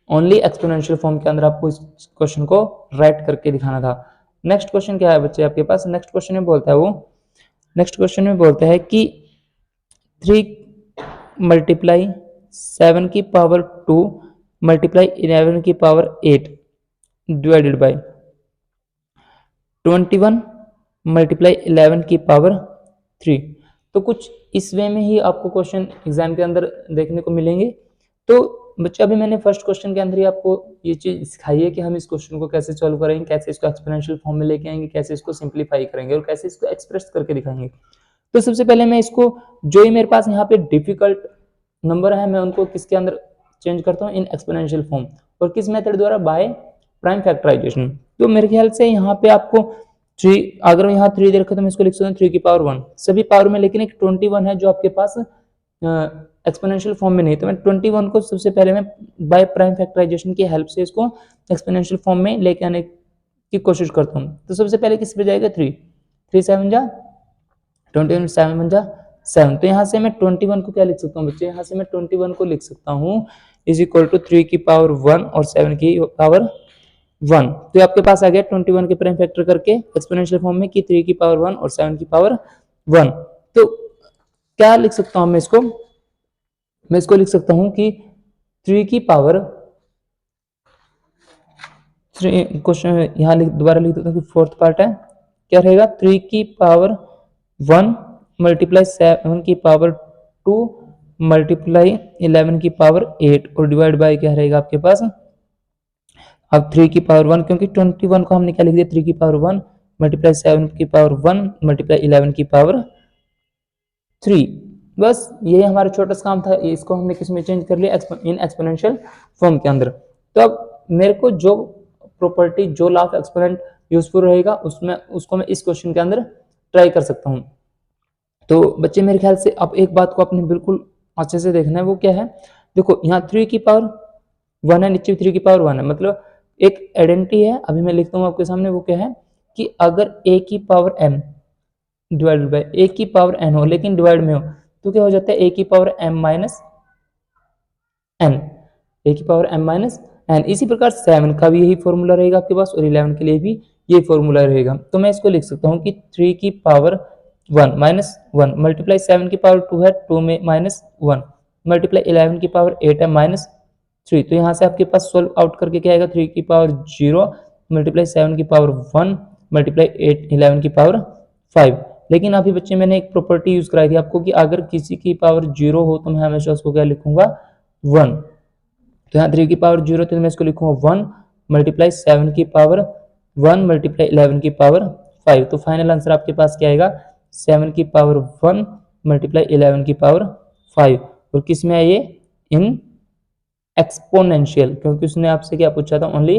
[SPEAKER 1] ओनली एक्सपोनेंशियल फॉर्म के अंदर आपको इस क्वेश्चन को राइट करके दिखाना था। नेक्स्ट क्वेश्चन क्या है बच्चे आपके पास, नेक्स्ट क्वेश्चन में बोलता है वो, नेक्स्ट क्वेश्चन में बोलता है कि 3 मल्टीप्लाई 7 की पावर 2 मल्टीप्लाई 11 की पावर 8 डिवाइडेड बाय 21 मल्टीप्लाई 11 की पावर 3। तो कुछ इस वे में ही आपको क्वेश्चन एग्जाम के अंदर देखने को मिलेंगे। तो बच्चा अभी मैंने फर्स्ट क्वेश्चन के अंदर ही आपको ये चीज सिखाई है कि हम इस क्वेश्चन को कैसे सॉल्व करेंगे, कैसे इसको एक्सपोनेंशियल फॉर्म में लेके आएंगे, कैसे इसको सिंप्लीफाई करेंगे और कैसे इसको एक्सप्रेस करके दिखाएंगे। तो सबसे पहले मैं इसको जो ही मेरे पास यहाँ पे डिफिकल्ट नंबर है मैं उनको किसके अंदर चेंज करता हूँ इन एक्सपोनेंशियल फॉर्म, और किस मेथड द्वारा, बाय प्राइम फैक्टराइजेशन। तो मेरे ख्याल से यहाँ पे आपको 3, अगर यहाँ 3 दे रखा तो मैं इसको लिख सकता हूँ 3 की पावर 1 सभी पावर में, लेकिन एक 21 है जो आपके पास एक्सपोनेंशियल फॉर्म में नहीं, तो मैं 21 को सबसे पहले मैं बाय प्राइम फैक्टराइजेशन की हेल्प से इसको एक्सपोनेंशियल फॉर्म में लेके आने की कोशिश करता हूँ। तो सबसे पहले किस पे जाएगा 3 7 जा 21 7 1 जा 7। तो यहाँ से मैं 21 को क्या लिख सकता हूँ बच्चे, यहाँ से मैं 21 को लिख सकता हूँ इज इक्वल टू 3 की पावर 1 और 7 की पावर 1। तो आपके पास आ गया 21 के प्राइम फैक्टर करके एक्सपोनेंशियल फॉर्म में कि 3 की पावर 1 और 7 की पावर 1। तो क्या लिख सकता हूँ मैं इसको, मैं इसको लिख सकता हूँ कि 3 की पावर, क्वेश्चन यहाँ दोबारा लिख देता हूँ कि फोर्थ पार्ट है, क्या रहेगा 3 की पावर 1 मल्टीप्लाई 7 की पावर 2 मल्टीप्लाई 11 की पावर 8 और डिवाइड बाय क्या रहेगा आपके पास, अब 3 की पावर 1, क्योंकि 21 को हमने क्या लिख दिया 3 की पावर 1 मल्टीप्लाई 7 की पावर 1 मल्टीप्लाई 11 की पावर 3। बस यही हमारा छोटा सा काम था, इसको हमने किस में चेंज कर लिया, इन एक्सपोनेंशियल फॉर्म के अंदर। तो अब मेरे को जो प्रॉपर्टी, जो लॉ ऑफ एक्सपोनेंट यूजफुल रहेगा उसमें उसको मैं इस क्वेश्चन के अंदर ट्राई कर सकता हूँ। तो बच्चे मेरे ख्याल से अब एक बात को आपने बिल्कुल अच्छे से देखना है, वो क्या है, देखो यहाँ 3 की पावर 1 है, नीचे 3 की पावर 1 है, मतलब एक आइडेंटिटी है। अभी मैं लिखता हूँ आपके सामने, वो क्या है कि अगर a की power m divided by a की पावर n हो लेकिन डिवाइड में हो तो क्या हो जाता है a की power m minus n, a की पावर m माइनस n। इसी प्रकार 7 का भी यही फॉर्मूला रहेगा आपके पास और 11 के लिए भी यही फॉर्मूला रहेगा। तो मैं इसको लिख सकता हूँ कि 3 की पावर 1 माइनस 1 मल्टीप्लाई 7 की पावर 2 है, 2 में माइनस 1 मल्टीप्लाई 11 की पावर 8 है माइनस 3। तो यहाँ से आपके पास सोल्व आउट करके क्या आएगा 3 की पावर 0 मल्टीप्लाई 7 की पावर 1 मल्टीप्लाई 8 11 की पावर 5। लेकिन अभी बच्चे मैंने एक प्रॉपर्टी यूज कराई थी आपको कि अगर किसी की पावर 0 हो तो मैं हमेशा उसको क्या लिखूंगा 1। तो यहाँ 3 की पावर 0 तो मैं इसको लिखूंगा 1 मल्टीप्लाई 7 की पावर 1 मल्टीप्लाई 11 की पावर 5। तो फाइनल आंसर आपके पास क्या आएगा 7 की पावर 1 मल्टीप्लाई 11 की पावर 5। और किस में है ये इन एक्सपोनेंशियल, क्योंकि उसने आपसे क्या पूछा था ओनली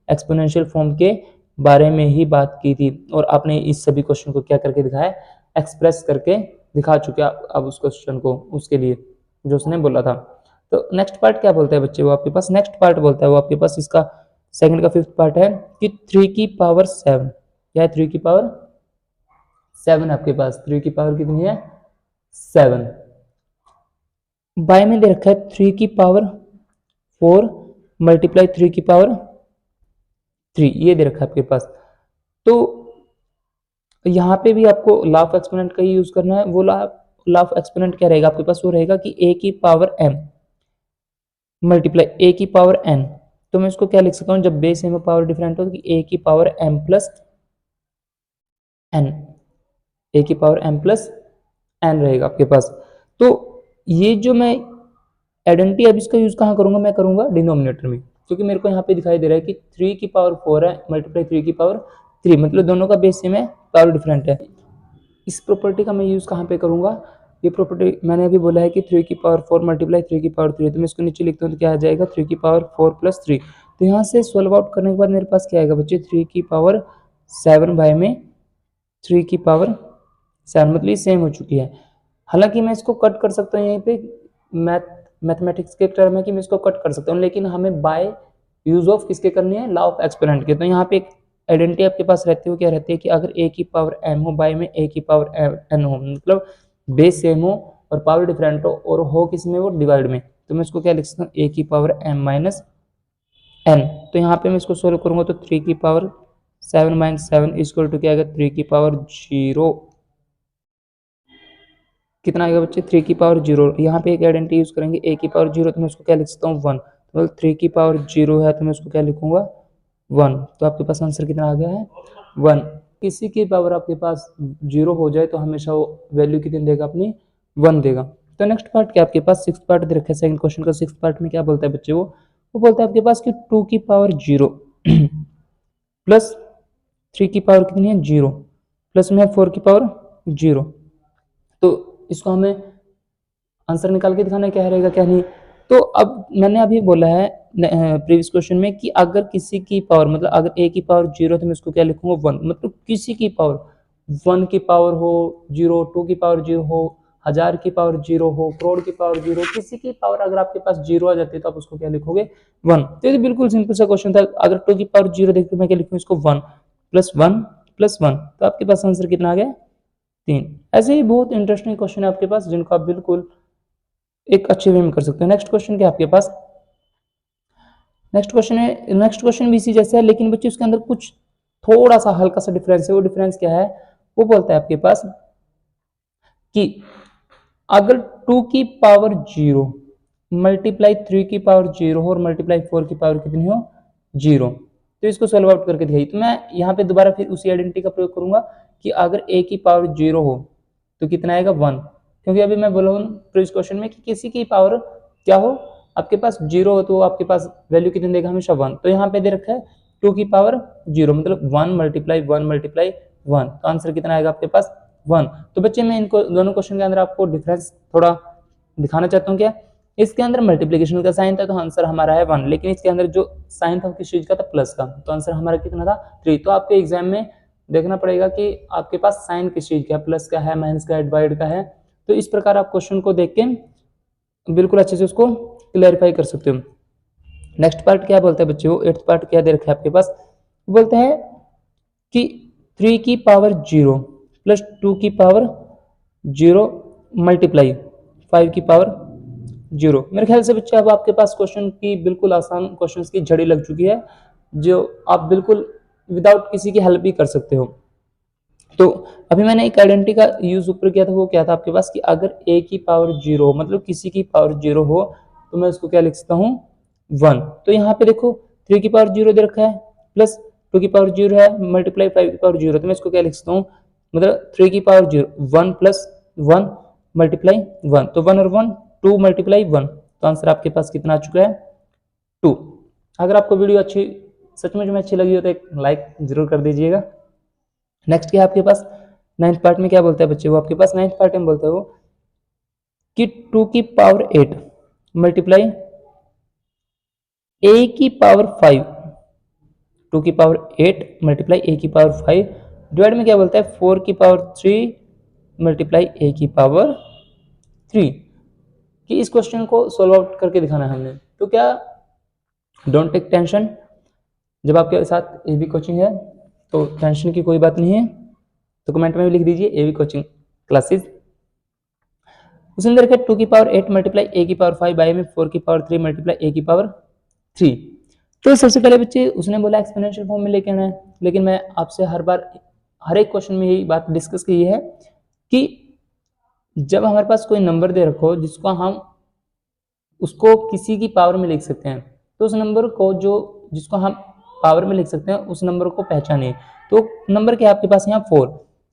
[SPEAKER 1] एक्सपोनेंशियल फॉर्म के बारे में ही बात की थी और आपने इस सभी क्वेश्चन को क्या करके दिखाया एक्सप्रेस करके दिखा चुके अब उस क्वेश्चन को उसके लिए जो उसने बोला था। तो नेक्स्ट पार्ट क्या बोलता है बच्चे वो आपके पास नेक्स्ट पार्ट बोलता है वो आपके पास इसका सेकंड का 5th पार्ट है कि 3 की पावर 7 क्या है 3 की पावर 7 आपके पास 3 की पावर कितनी है 7। बाय में दे रखा है 3 की पावर 4 मल्टीप्लाई 3 की पावर 3 ये दे रखा है आपके पास। तो यहाँ पे भी आपको लॉ ऑफ एक्सपोनेंट का ही यूज करना है। वो लॉ ऑफ एक्सपोनेंट क्या रहेगा आपके पास वो रहेगा कि a की पावर m मल्टीप्लाई a की पावर n। तो मैं इसको क्या लिख सकता हूँ जब बेस में पावर डिफरेंट हो कि a की power m plus n a की पावर m प्लस n रहेगा आपके पास। तो ये जो मैं आइडेंटिटी अब इसका यूज कहाँ करूंगा मैं करूंगा डिनोमिनेटर में, क्योंकि मेरे को यहाँ पे दिखाई दे रहा है कि 3 की पावर 4 है मल्टीप्लाई 3 की पावर 3 मतलब दोनों का बेस सेम है पावर डिफरेंट है। इस प्रॉपर्टी का मैं यूज कहाँ पे करूंगा ये प्रॉपर्टी मैंने अभी बोला है कि 3 की पावर 4 मल्टीप्लाई 3 की पावर 3 तो मैं इसको नीचे लिखता हूँ तो क्या आ जाएगा 3 की पावर 4 प्लस 3। तो यहाँ से सॉल्व आउट करने के बाद मेरे पास क्या आएगा बच्चे 3 की पावर 7 बाय में 3 की पावर 7 मतलब ये सेम हो चुकी है। हालांकि मैं इसको कट कर सकता हूँ यहीं पे मैथमेटिक्स के टर्म है कि मैं इसको कट कर सकता हूँ, लेकिन हमें बाय यूज ऑफ किसके करनी है लॉ ऑफ एक्सपोनेंट के। तो यहाँ पे एक आइडेंटिटी आपके पास रहती है क्या रहती है कि अगर a की पावर m हो बाय में a की पावर n हो मतलब बेस सेम हो और पावर डिफरेंट हो और हो किस में वो डिवाइड में, तो मैं इसको क्या लिख सकता हूँ a की पावर m माइनस n। तो यहाँ पे मैं इसको सोल्व करूंगा तो 3 की पावर 7 माइनस 7 इक्वल टू क्या आएगा 3 की पावर 0 कितना आएगा बच्चे 3 की पावर 0। यहाँ पे एक आइडेंटिटी यूज करेंगे a की पावर 0 तो मैं उसको क्या लिख सकता हूँ 1। तो 3 की पावर 0 है तो मैं उसको क्या लिखूंगा 1। तो आपके पास आंसर कितना आ गया है 1। किसी की पावर आपके पास 0 हो जाए तो हमेशा वो वैल्यू कितनी देगा अपनी 1 देगा। तो नेक्स्ट पार्ट क्या आपके पास 6th पार्ट दे रखा है सेकंड क्वेश्चन का 6th पार्ट में क्या बोलता है बच्चे वो बोलता है आपके पास कि 2 की पावर 0 प्लस 3 की पावर कितनी है 0 प्लस में 4 की पावर 0। तो इसको हमें आंसर निकाल के दिखाना क्या रहेगा क्या नहीं। तो अब मैंने अभी बोला है प्रीवियस क्वेश्चन में कि अगर किसी की पावर मतलब अगर a की पावर 0 तो मैं इसको क्या लिखूंगा 1 मतलब किसी की पावर 1 की पावर हो 0 2 की पावर 0 हो 1000 की पावर 0 हो करोड़ की पावर 0 किसी की पावर अगर आपके पास 0 आ जाती है तो आप उसको क्या लिखोगे 1। तो ये बिल्कुल सिंपल सा क्वेश्चन था। अगर 2 की पावर 0 देखते मैं क्या लिखूंगा इसको 1 प्लस 1 प्लस 1 तो आपके पास आंसर कितना आ गया 3। ऐसे ही बहुत इंटरेस्टिंग क्वेश्चन है आपके पास जिनको आप बिल्कुल एक अच्छे वे में कर सकते हैं। नेक्स्ट क्वेश्चन क्या आपके पास नेक्स्ट क्वेश्चन भी इसी जैसा है लेकिन बच्चे उसके अंदर कुछ थोड़ा सा हल्का सा डिफरेंस है। वो डिफरेंस क्या है वो बोलता है आपके पास कि अगर 2 की पावर 0 मल्टीप्लाई 3 की पावर 0 हो और मल्टीप्लाई 4 की पावर कितनी हो 0 तो इसको सॉल्व आउट करके दिखाइए। तो मैं यहाँ पे दोबारा फिर उसी आइडेंटिटी का प्रयोग करूंगा कि अगर a की पावर 0 हो तो कितना आएगा 1, क्योंकि अभी मैं बोला हूँ प्रीवियस क्वेश्चन में कि किसी की पावर क्या हो आपके पास 0 हो तो आपके पास वैल्यू कितनी देगा हमेशा 1। तो यहाँ पे दे रखा है 2 की पावर 0 मतलब 1 मल्टीप्लाई 1 मल्टीप्लाई 1 तो आंसर कितना आएगा आपके पास 1। तो बच्चे मैं इनको दोनों क्वेश्चन के अंदर आपको डिफरेंस थोड़ा दिखाना चाहता हूँ। क्या इसके अंदर मल्टीप्लीकेशन का साइन था तो आंसर हमारा है 1, लेकिन इसके अंदर जो साइन था किस चीज का था प्लस का, तो आंसर हमारा कितना था 3। तो आपके एग्जाम में देखना पड़ेगा कि आपके पास साइन किस चीज का है प्लस का है माइनस का है डिवाइड का है। तो इस प्रकार आप क्वेश्चन को देख के बिल्कुल अच्छे से उसको क्लैरिफाई कर सकते हो। नेक्स्ट पार्ट क्या बोलता है बच्चे वो 8th पार्ट क्या दे रखा है आपके पास बोलता है कि 3 की पावर 0 प्लस 2 की पावर 0 मल्टीप्लाई 5 की पावर 0। मेरे ख्याल से बच्चे अब आपके पास क्वेश्चन की बिल्कुल आसान क्वेश्चंस की झड़ी लग चुकी है जो आप बिल्कुल विदाउट किसी की हेल्प भी कर सकते हो। तो अभी मैंने एक आइडेंटिटी का यूज ऊपर किया था वो क्या था आपके पास कि अगर a की पावर 0 मतलब किसी की पावर 0 हो तो मैं उसको क्या लिख सकता हूँ 1। तो यहाँ पे देखो 3 की पावर 0 दे रखा है प्लस 2 की पावर 0 है मल्टीप्लाई 5 की पावर 0 तो मैं इसको क्या लिख सकता हूँ मतलब 3 की पावर 0, 1 प्लस 1 मल्टीप्लाई 1, तो 1 और 1 2 मल्टीप्लाई 1, तो आंसर आपके पास कितना आ चुका है 2। अगर आपको वीडियो अच्छी सच में अच्छी लगी हो तो एक लाइक जरूर कर दीजिएगा। नेक्स्ट क्या है आपके पास 9th पार्ट में क्या बोलता है बच्चे, वो आपके पास 9th पार्ट में बोलता है वो कि 2 की पावर 8 मल्टीप्लाई a की पावर 5, 2 की पावर 8 मल्टीप्लाई a की पावर 5 डिवाइड में क्या बोलता है 4 की पावर 3 मल्टीप्लाई a की पावर 3, कि इस क्वेश्चन को सोल्व आउट करके दिखाना है हमने। तो क्या डोंट टेक टेंशन, जब आपके साथ एवी कोचिंग है तो टेंशन की कोई बात नहीं है, तो कमेंट में भी लिख दीजिए एवी कोचिंग क्लासेस। उसने देखा 2 की पावर 8 मल्टीप्लाई a की पावर 5 बाय में 4 की पावर 3 मल्टीप्लाई a की पावर 3। तो सबसे पहले बच्चे उसने बोला एक्सपोनेंशियल फॉर्म में लेके आना है, लेकिन मैं आपसे हर एक क्वेश्चन में यही बात डिस्कस की है कि जब हमारे पास कोई नंबर दे रखो जिसको हम उसको किसी की पावर में लिख सकते हैं, तो उस नंबर को जिसको हम पावर में लिख सकते हैं उस नंबर को पहचानिए। तो नंबर क्या है आपके पास यहाँ 4,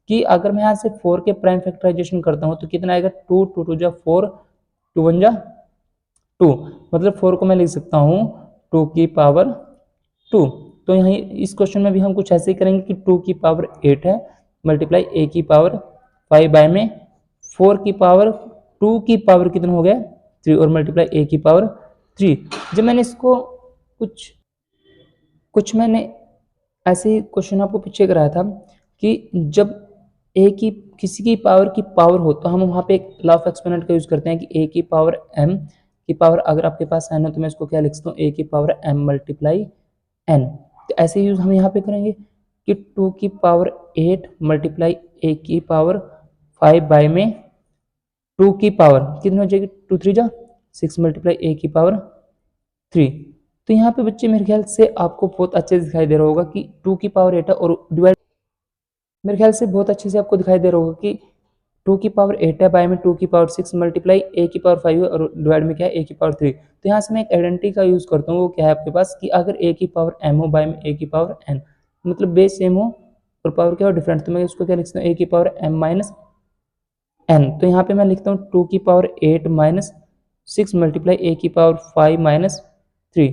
[SPEAKER 1] कि अगर मैं यहाँ से 4 के प्राइम फैक्टराइजेशन करता हूँ तो कितना आएगा 2 2 2 जा 4 2 1 जा 2, मतलब 4 को मैं लिख सकता हूँ 2 की पावर 2। तो यहाँ इस क्वेश्चन में भी हम कुछ ऐसे ही करेंगे कि 2 की पावर 8 है मल्टीप्लाई a की पावर 5 बाय में 4 की पावर 2 की पावर कितना हो गया 3 और मल्टीप्लाई a की पावर 3। जब मैंने इसको कुछ मैंने ऐसे ही क्वेश्चन आपको पीछे कराया था कि जब a की किसी की पावर हो तो हम वहाँ पे एक लॉ ऑफ एक्सपोनेंट का यूज करते हैं कि a की पावर m की पावर अगर आपके पास n है तो मैं इसको क्या लिख सकता हूँ a की पावर m मल्टीप्लाई n। तो ऐसे यूज हम यहाँ पे करेंगे कि 2 की पावर 8 मल्टीप्लाई a की पावर 5 बाय में 2 की पावर कितनी हो जाएगी 2 3 जा 6 मल्टीप्लाई a की पावर 3। तो यहाँ पे बच्चे मेरे ख्याल से आपको बहुत अच्छे से दिखाई दे रहा होगा कि 2 की पावर 8 है और डिवाइड मेरे ख्याल से बहुत अच्छे से आपको दिखाई दे रहा होगा कि 2 की पावर 8 है बाय में 2 की पावर 6 मल्टीप्लाई a की पावर 5 है और डिवाइड में क्या है a की पावर 3। तो यहाँ से मैं एक आइडेंटिटी का यूज करता हूँ, वो क्या है आपके पास कि अगर a की पावर m हो बाय में a की पावर n, मतलब बेस सेम हो और पावर क्या हो डिफरेंट, तो मैं उसको क्या लिखता हूँ a की पावर m माइनस n। तो यहाँ पे मैं लिखता हूँ 2 की पावर 8 माइनस 6 मल्टीप्लाई a की पावर 5 माइनस 3।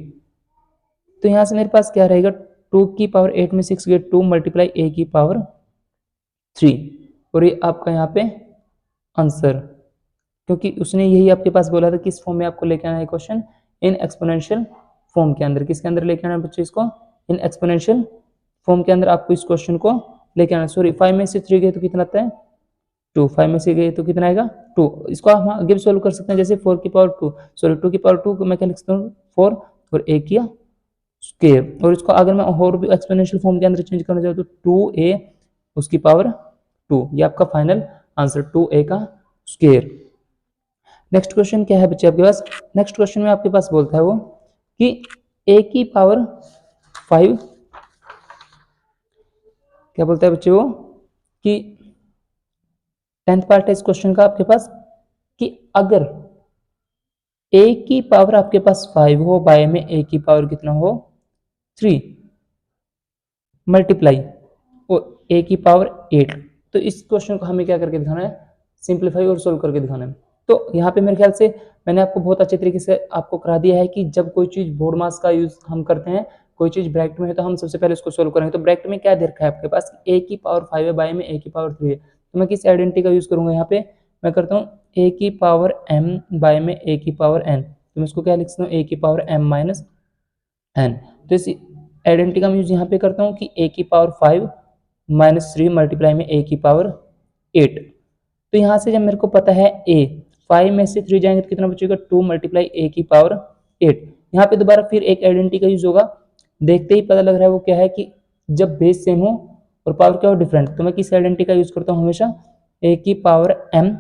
[SPEAKER 1] तो यहाँ से मेरे पास क्या रहेगा 2 की पावर 8 में 6 गए 2 मल्टीप्लाई a की पावर 3, और ये आपका यहाँ पे आंसर, क्योंकि उसने यही आपके पास बोला था कि इस फॉर्म में आपको लेके आना है क्वेश्चन इन एक्सपोनेंशियल फॉर्म के अंदर। किसके अंदर लेके आना है बच्चे इसको, इन एक्सपोनेंशियल फॉर्म के अंदर आपको इस क्वेश्चन को लेके आना। सॉरी 5 में से 3 गए तो कितना आता है 2, 5 में से गए तो कितना आएगा 2। इसको हम आगे भी सोल्व कर सकते हैं, जैसे 4 की पावर 2 सॉरी 2 की पावर 2 को मैं क्या लिख सकता हूँ 4 और a किया स्क्वायर, और इसको अगर मैं और भी एक्सपोनेंशियल फॉर्म के अंदर चेंज करना चाहूँ तो 2a उसकी पावर 2, ये आपका फाइनल आंसर 2a का स्क्वायर। नेक्स्ट क्वेश्चन क्या है बच्चे आपके पास, नेक्स्ट क्वेश्चन में आपके पास बोलता है वो कि a की पावर 5 क्या बोलता है बच्चे वो कि 10th पार्ट है इस क्वेश्चन का आपके पास कि अगर a की पावर आपके पास 5 हो बाय में a की पावर कितना हो 3 मल्टीप्लाई और a की पावर 8। तो इस क्वेश्चन को हमें क्या करके दिखाना है सिंप्लीफाई और सोल्व करके दिखाना है। तो यहाँ पे मेरे ख्याल से मैंने आपको बहुत अच्छे तरीके से आपको करा दिया है कि जब कोई चीज बोर्ड मास का यूज हम करते हैं, कोई चीज ब्रैकेट में है तो हम सबसे पहले उसको सोल्व करेंगे। तो ब्रैकेट में क्या दे रखा है आपके पास a की पावर 5 है बाय में a की पावर 3 है, तो मैं किस आइडेंटिटी का यूज करूंगा यहाँ पे, मैं करता हूँ a की पावर m बाय में a की पावर n, तो मैं इसको क्या लिख सकता हूँ a की पावर m माइनस n। तो इस आइडेंटिटी का मैं यूज यहाँ पे करता हूँ कि a की पावर 5 माइनस 3 मल्टीप्लाई में a की पावर 8। तो यहाँ से जब मेरे को पता है a 5 में से 3 जाएंगे तो कितना बचेगा 2 मल्टीप्लाई a की पावर 8। यहाँ पे दोबारा फिर एक आइडेंटिटी का यूज होगा, देखते ही पता लग रहा है वो क्या है कि जब बेस सेम हो और पावर क्या हो डिफरेंट, तो मैं किस आइडेंटिटी का यूज करता हूँ हमेशा a की पावर m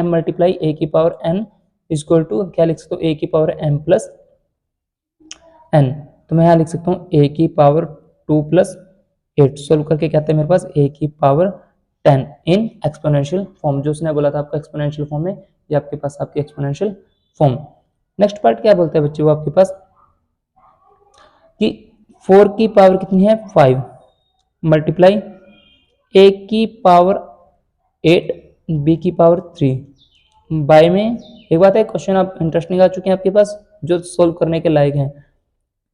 [SPEAKER 1] मल्टीप्लाई a की पावर n इक्वल टू क्या लिख सकता हूँ a की पावर m प्लस n। तो मैं यहाँ लिख सकता हूँ a की पावर 2 प्लस 8, सोल्व करके क्या आता है मेरे पास a की पावर 10 इन एक्सपोनेंशियल फॉर्म। जो उसने बोला था आपका एक्सपोनेंशियल फॉर्म में, ये आपके पास आपकी एक्सपोनेंशियल फॉर्म। नेक्स्ट पार्ट क्या बोलता है बच्चे वो आपके पास कि 4 की पावर कितनी है 5 मल्टीप्लाई a की पावर 8 b की पावर 3 बाय में एक बात है, क्वेश्चन आप इंटरेस्टिंग आ चुके हैं आपके पास जो सोल्व करने के लायक हैं।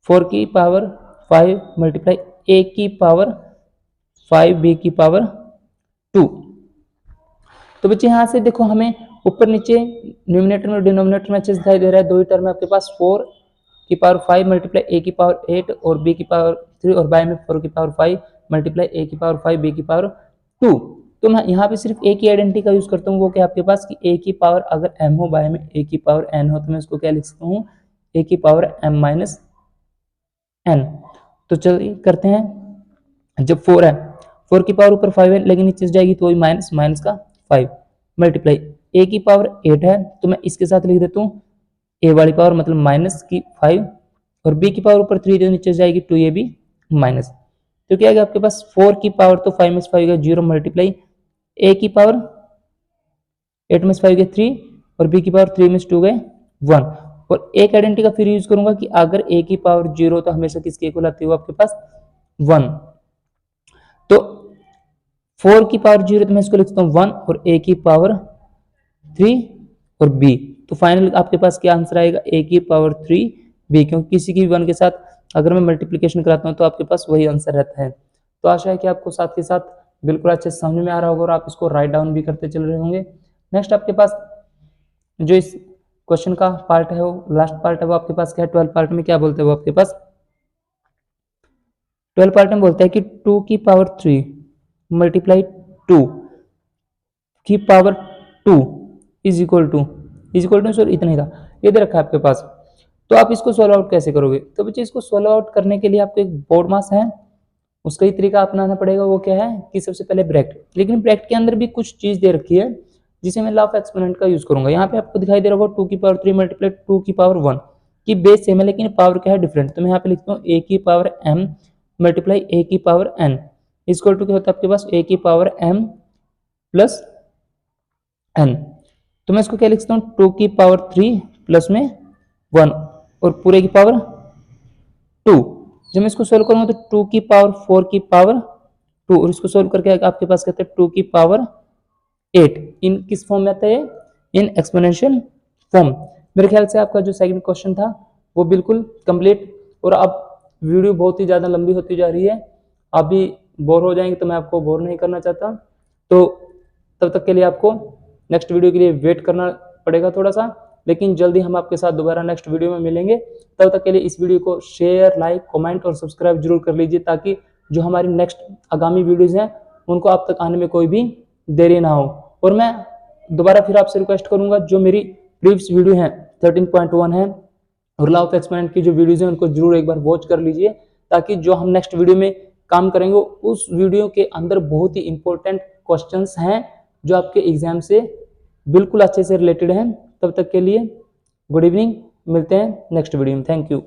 [SPEAKER 1] 4 की पावर 5 मल्टीप्लाई a की पावर 5 b की पावर 2। तो बच्चे यहाँ से देखो हमें ऊपर नीचे न्यूमिनेटर में डिनोमिनेटर में अच्छे से दिखाई दे रहा है। दो ही टर्म है आपके पास, 4 की पावर 5 मल्टीप्लाई a की पावर 8 और b की पावर 3 और बाय में 4 की पावर 5 मल्टीप्लाई a की पावर 5 b की पावर 2। तो मैं यहाँ पे सिर्फ a की आइडेंटिटी का यूज करता हूँ, वो क्या आपके पास कि a की पावर अगर m हो, बाय में a की पावर n हो, तो मैं इसको क्या लिख सकता हूँ a की पावर m माइनस n। तो चलिए करते हैं। जब 4 है, 4 की पावर ऊपर 5 है लेकिन नीचे से जाएगी तो वही माइनस, माइनस का 5 मल्टीप्लाई a की पावर 8 है तो मैं इसके साथ लिख देता हूँ a वाली पावर मतलब माइनस की 5 और b की पावर ऊपर 3 तो नीचे से जाएगी 2ab माइनस। तो क्या आएगा आपके पास 4 की पावर तो 5 में से 5 गया 0 मल्टीप्लाई a की पावर 8 में से 5 गए 3 और b की पावर 3 में से 2 गए 1। और एक आइडेंटिटी का फिर यूज करूंगा कि अगर a की पावर 0 तो हमेशा किसके इक्वल आती है आपके पास 1। तो 4 की पावर 0 तो मैं इसको लिखता हूँ 1 और a की पावर 3 और b। तो फाइनल आपके पास क्या आंसर आएगा a की पावर 3 b, क्योंकि किसी की भी 1 के साथ अगर मैं मल्टीप्लिकेशन कराता हूँ तो आपके पास वही आंसर रहता है। तो आशा है कि आपको साथ के साथ बिल्कुल अच्छे से समझ में आ रहा होगा और आप इसको राइट डाउन भी करते चल रहे होंगे। नेक्स्ट आपके पास जो इस क्वेश्चन का पार्ट है वो लास्ट पार्ट है, वो आपके पास क्या है 12 पार्ट में क्या बोलते हैं वो आपके पास 12 पार्ट में बोलता है कि 2 की पावर 3 मल्टीप्लाई 2 की power 2 is equal to sorry इतना ही था, ये दे रखा है आपके पास। तो आप इसको सोल्व आउट कैसे करोगे? तो बच्चे इसको सोल्व आउट करने के लिए आपको एक बोर्ड मास है, उसका ही तरीका अपनाना पड़ेगा। वो क्या है कि सबसे पहले ब्रैकेट, लेकिन ब्रैकेट के अंदर भी कुछ चीज दे रखी है जिसे मैं लॉ ऑफ एक्सपोनेंट का यूज करूंगा। यहाँ पे आपको दिखाई दे रहा होगा 2 की पावर 3 मल्टीप्लाई 2 की पावर 1 की बेस सेम है लेकिन पावर क्या है डिफरेंट। तो मैं यहाँ पे लिखता हूँ a की पावर m मल्टीप्लाई a की पावर n इक्वल टू क्या होता है आपके पास a की पावर m प्लस n। तो मैं इसको क्या लिख सकता हूँ 2 की पावर 3 प्लस में 1 और पूरे की पावर 2। जब मैं इसको सोल्व करूंगा तो 2 की पावर 4 की पावर 2 और इसको सोल्व करके आपके पास कहते हैं 2 की पावर 8। इन किस फॉर्म में आता है? इन एक्सपोनेंशियल फॉर्म। मेरे ख्याल से आपका जो सेकंड क्वेश्चन था वो बिल्कुल कंप्लीट। और अब वीडियो बहुत ही ज़्यादा लंबी होती जा रही है, आप भी बोर हो जाएंगे तो मैं आपको बोर नहीं करना चाहता। तो तब तक के लिए आपको नेक्स्ट वीडियो के लिए वेट करना पड़ेगा थोड़ा सा, लेकिन जल्दी हम आपके साथ दोबारा नेक्स्ट वीडियो में मिलेंगे। तब तक के लिए इस वीडियो को शेयर, लाइक, कमेंट और सब्सक्राइब जरूर कर लीजिए ताकि जो हमारी नेक्स्ट आगामी वीडियोज़ हैं उनको आप तक आने में कोई भी देरी ना हो। और मैं दोबारा फिर आपसे रिक्वेस्ट करूंगा जो मेरी प्रीवियस वीडियो है 13.1 है और लॉ ऑफ एक्सपोनेंट की जो वीडियोज़ हैं उनको जरूर एक बार वॉच कर लीजिए ताकि जो हम नेक्स्ट वीडियो में काम करेंगे उस वीडियो के अंदर बहुत ही इंपॉर्टेंट क्वेश्चंस हैं जो आपके एग्जाम से बिल्कुल अच्छे से रिलेटेड हैं। तब तक के लिए गुड इवनिंग, मिलते हैं नेक्स्ट वीडियो में। Thank you.